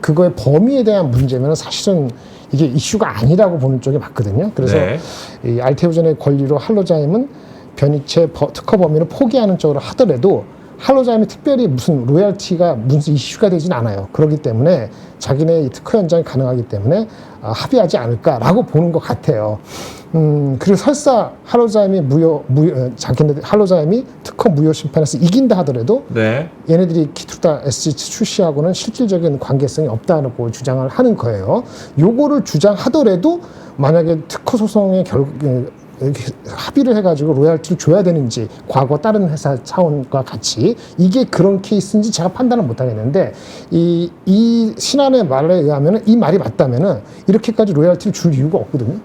그거의 범위에 대한 문제면 사실은 이게 이슈가 아니라고 보는 쪽이 맞거든요. 그래서 네. 이 알테오젠의 권리로 할로자임은 변이체 특허 범위를 포기하는 쪽으로 하더라도 할로자임이 특별히 무슨 로얄티가 무슨 이슈가 되진 않아요. 그렇기 때문에 자기네 이 특허 연장이 가능하기 때문에 합의하지 않을까라고 보는 것 같아요. 그리고 설사 할로자임이 자기네들 할로자임이 특허 무효 심판에서 이긴다 하더라도 네. 얘네들이 키투다 SC 출시하고는 실질적인 관계성이 없다고 주장을 하는 거예요. 요거를 주장하더라도 만약에 특허 소송의 이렇게 합의를 해가지고 로얄티를 줘야 되는지 과거 다른 회사 차원과 같이 이게 그런 케이스인지 제가 판단을 못 하겠는데 이 신한의 말에 의하면 이 말이 맞다면은 이렇게까지 로얄티를 줄 이유가 없거든요.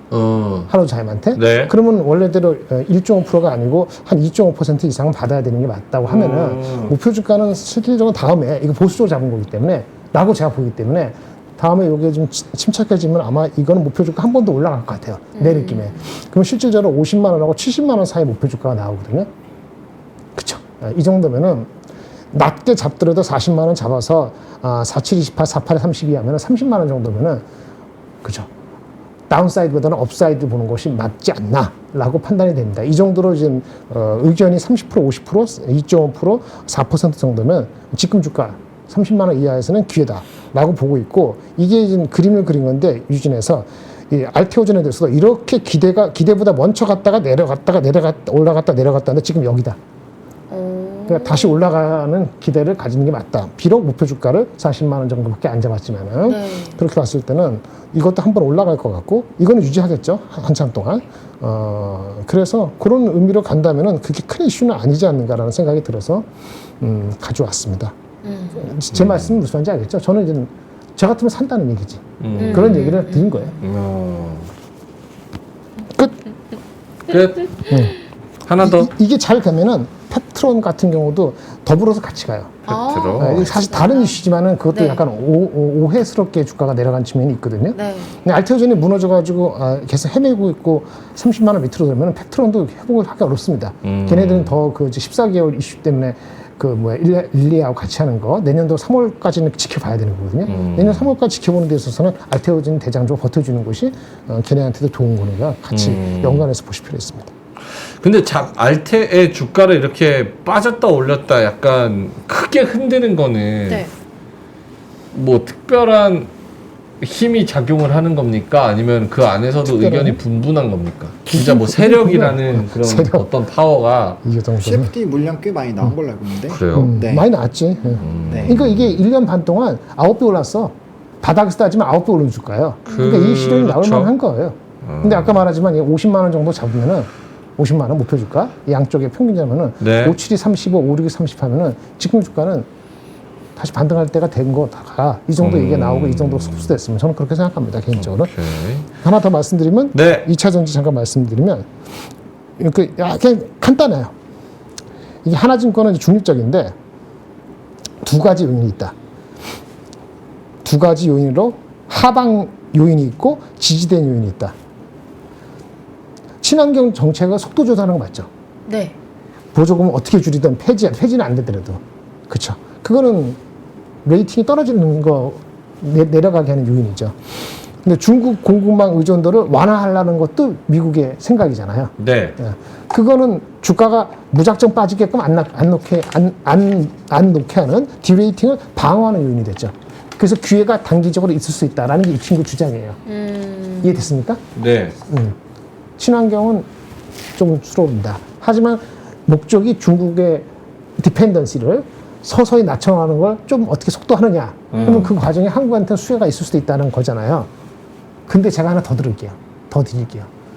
할로자임한테. 네. 그러면 원래대로 1.5%가 아니고 한 2.5% 이상은 받아야 되는 게 맞다고 하면은 목표 주가는 실질적으로 다음에 이거 보수적으로 잡은 거기 때문에 라고 제가 보기 때문에 다음에 이게 좀 침착해지면 아마 이거는 목표 주가 한 번 더 올라갈 것 같아요. 내 느낌에. 그럼 실질적으로 50만 원하고 70만 원 사이 목표 주가가 나오거든요. 그쵸? 이 정도면은 낮게 잡더라도 40만 원 잡아서 47, 28, 48, 32 하면은 30만 원 정도면은 그죠? 다운사이드보다는 업사이드 보는 것이 맞지 않나라고 판단이 됩니다. 이 정도로 지금 의견이 30%, 50%, 2.5%, 4% 정도면 지금 주가 30만 원 이하에서는 기회다라고 보고 있고 이게 지금 그림을 그린 건데 유진에서 이 알테오젠에 대해서도 이렇게 기대보다 먼저 갔다가 올라갔다 내려갔다는데 지금 여기다. 그러니까 다시 올라가는 기대를 가지는 게 맞다. 비록 목표 주가를 40만 원 정도밖에 안 잡았지만은 네. 그렇게 봤을 때는 이것도 한번 올라갈 것 같고 이거는 유지하겠죠 한참 동안. 그래서 그런 의미로 간다면은 그게 큰 이슈는 아니지 않는가라는 생각이 들어서 가져왔습니다. 제 말씀은 무슨 말인지 알겠죠? 저는 이제 저 같으면 산다는 얘기지. 그런 얘기를 드린 거예요. 끝. 끝. 하나 더. 이게 잘 가면은 펩트론 같은 경우도 더불어서 같이 가요. 팩트로. 아. 이게 사실 다른 이슈지만은 그것도 네. 약간 오해스럽게 주가가 내려간 측면이 있거든요. 네. 근데 알테오젠이 무너져가지고 계속 헤매고 있고 30만 원 밑으로 들면 펩트론도 회복을 하기 어렵습니다. 걔네들은 더 그 14개월 이슈 때문에 그 뭐야 일리하고 같이 하는 거 내년도 3월까지는 지켜봐야 되는 거거든요. 내년 3월까지 지켜보는 데 있어서는 알테오젠 대장주가 버텨주는 것이 걔네한테도 좋은 거니까 같이 연관해서 보실 필요 있습니다. 근데 알테의 주가를 이렇게 빠졌다 올렸다 약간 크게 흔드는 거는 네. 뭐 특별한 힘이 작용을 하는 겁니까? 아니면 그 안에서도 특별한 의견이 분분한 겁니까? 진짜 뭐 세력이라는 그런 세력. 어떤 파워가 이 정도는. CFD 물량 꽤 많이 나온 걸로 알고 있는데. 그래요. 네. 많이 나왔지. 네. 그러니까 이게 1년 반 동안 9배 올랐어. 바닥에서 따지면 9배 오른 주가예요. 그러니까 이 실현이 나올 그렇죠. 만한 거예요. 근데 아까 말하지만 50만 원 정도 잡으면은 50만 원 목표 주가 양쪽에 평균 잡으면은 네. 57이 35, 56이 30 하면은 지금 주가는 다시 반등할 때가 된 거다가 이 정도 얘기가 나오고 이 정도 흡수됐으면 저는 그렇게 생각합니다 개인적으로. 오케이. 하나 더 말씀드리면 네. 2차 전지 잠깐 말씀드리면 이렇게 그냥 간단해요. 이게 하나증권은 중립적인데 두 가지 요인이 있다. 두 가지 요인으로 하방 요인이 있고 지지된 요인이 있다. 친환경 정책을 속도 조절하는 거 맞죠? 네. 보조금을 어떻게 줄이든 폐지는 안 되더라도 그렇죠. 그거는 레이팅이 떨어지는 거 내려가게 하는 요인이죠. 근데 중국 공급망 의존도를 완화하려는 것도 미국의 생각이잖아요. 네. 예. 그거는 주가가 무작정 빠지게끔 안 놓게 하는 디레이팅을 방어하는 요인이 됐죠. 그래서 기회가 단기적으로 있을 수 있다라는 게 이 친구 주장이에요. 이해됐습니까? 네. 친환경은 좀 수로입니다. 하지만 목적이 중국의 디펜던시를 서서히 낮춰나가는 걸 좀 어떻게 속도하느냐. 그러면 그 과정에 한국한테는 수혜가 있을 수도 있다는 거잖아요. 근데 제가 하나 더 드릴게요.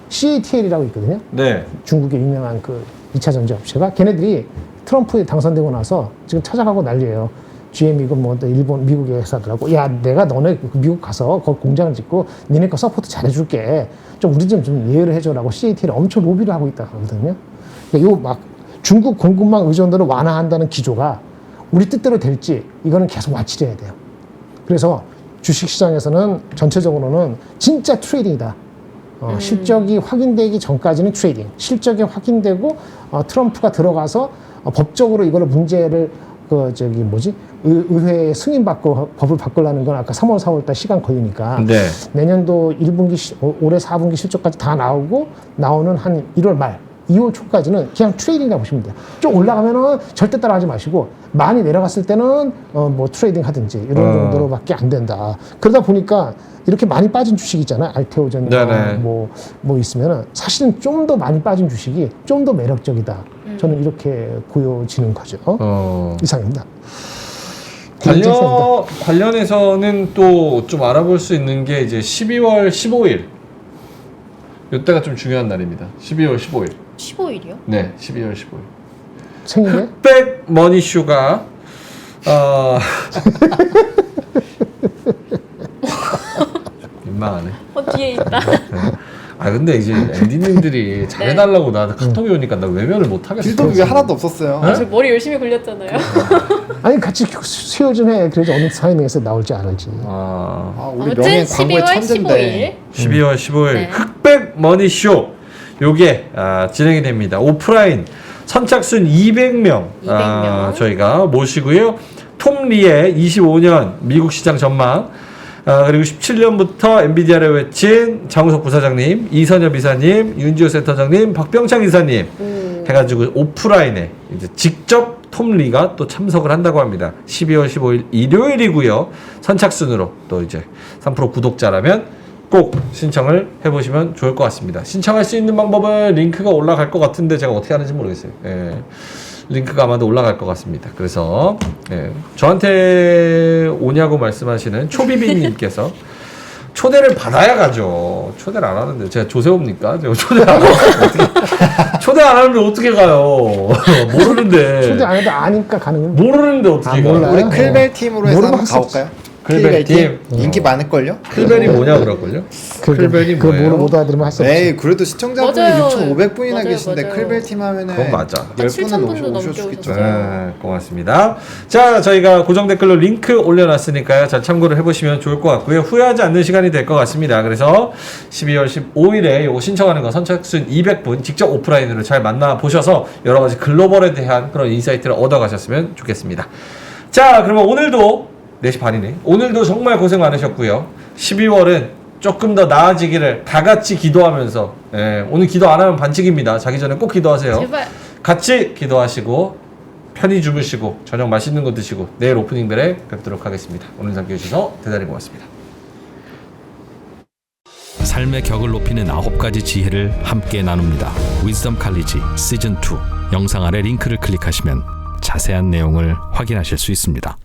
CATL이라고 있거든요. 네. 중국의 유명한 그 2차 전지 업체가 걔네들이 트럼프에 당선되고 나서 지금 찾아가고 난리예요. GM이고 뭐 일본 미국의 회사들하고 야 내가 너네 미국 가서 거기 공장을 짓고 니네 거 서포트 잘해줄게. 좀 우리 좀 예외를 해줘라고 CATL이 엄청 로비를 하고 있다 그러거든요. 그러니까 요 막 중국 공급망 의존도를 완화한다는 기조가 우리 뜻대로 될지 이거는 계속 와치해야 돼요. 그래서 주식시장에서는 전체적으로는 진짜 트레이딩이다. 실적이 확인되기 전까지는 트레이딩. 실적이 확인되고 트럼프가 들어가서 법적으로 이거를 문제를 의회에 승인받고 법을 바꾸려는 건 아까 3월, 4월달 시간 걸리니까 네. 내년도 1분기, 올해 4분기 실적까지 다 나오고 나오는 한 1월 말, 2월 초까지는 그냥 트레이딩이라고 보시면 돼요. 좀 올라가면은 절대 따라하지 마시고 많이 내려갔을 때는 뭐 트레이딩 하든지 이런 정도로밖에 안 된다. 그러다 보니까 이렇게 많이 빠진 주식 있잖아요. 알테오젠 뭐 있으면은 사실은 좀 더 많이 빠진 주식이 좀 더 매력적이다. 저는 이렇게 보여지는 거죠. 이상입니다. 관련해서는 또 좀 알아볼 수 있는 게 이제 12월 15일. 이때가 좀 중요한 날입니다. 12월 15일. 15일이요? 네, 12월 15일. 생일에? 흑백 머니쇼가 민망하네. 뒤에 있다. 아 근데 이제 MD님들이 잘해달라고 나한테 카톡이 오니까 나 외면을 못 하겠어. 빌드업이 하나도 없었어요. 네? 저 머리 열심히 굴렸잖아요. 아니 같이 수요 좀 해. 그래도 어느 타이밍에서 나올지 알지. 우리 아무튼 명예 광고의 12월 천재인데. 12월 15일 네. 흑백 머니쇼 요게 진행이 됩니다. 오프라인 선착순 200명 200명. 저희가 모시고요. 톰 리의 25년 미국 시장 전망 그리고 17년부터 엔비디아를 외친 장우석 부사장님, 이선엽 이사님, 윤지호 센터장님, 박병창 이사님 해가지고 오프라인에 이제 직접 톰 리가 또 참석을 한다고 합니다. 12월 15일 일요일이고요. 선착순으로 또 이제 3% 구독자라면 꼭 신청을 해보시면 좋을 것 같습니다. 신청할 수 있는 방법은 링크가 올라갈 것 같은데 제가 어떻게 하는지 모르겠어요. 예. 링크가 아마도 올라갈 것 같습니다. 그래서 저한테 오냐고 말씀하시는 초비비님께서 초대를 받아야 가죠. 초대를 안 하는데 제가 조세호입니까? 제가 초대를 안 하는데 어떻게 초대 안 하는데 어떻게 가요? 모르는데 초대 안 해도 아니까 가는 거예요. 모르는데 어떻게 가요? 몰라요? 우리 클벨 팀으로 해서 모르고 한번 할수 가볼까요? 클벨 팀. 인기 많을걸요? 클벨이 뭐냐 그럴걸요? 클벨이 그 뭐예요? 못 알아들으면 할 수 없지. 에이 그래도 시청자분이 맞아요. 6,500분이나 맞아요, 계신데 맞아요. 클벨 팀 하면은 그건 맞아. 10분은 7,000분도 넘게 오셔주겠죠. 오셨어요. 네, 고맙습니다. 자, 저희가 고정 댓글로 링크 올려놨으니까요. 잘 참고를 해보시면 좋을 것 같고요. 후회하지 않는 시간이 될 것 같습니다. 그래서 12월 15일에 요거 신청하는 거 선착순 200분 직접 오프라인으로 잘 만나보셔서 여러 가지 글로벌에 대한 그런 인사이트를 얻어가셨으면 좋겠습니다. 자, 그러면 오늘도 4시 반이네. 오늘도 정말 고생 많으셨고요. 12월은 조금 더 나아지기를 다 같이 기도하면서, 오늘 기도 안 하면 반칙입니다. 자기 전에 꼭 기도하세요. 제발. 같이 기도하시고 편히 주무시고 저녁 맛있는 거 드시고 내일 오프닝벨에 뵙도록 하겠습니다. 오늘 함께해 주셔서 대단히 고맙습니다. 삶의 격을 높이는 9가지 지혜를 함께 나눕니다. 위즈덤 칼리지 시즌 2 영상 아래 링크를 클릭하시면 자세한 내용을 확인하실 수 있습니다.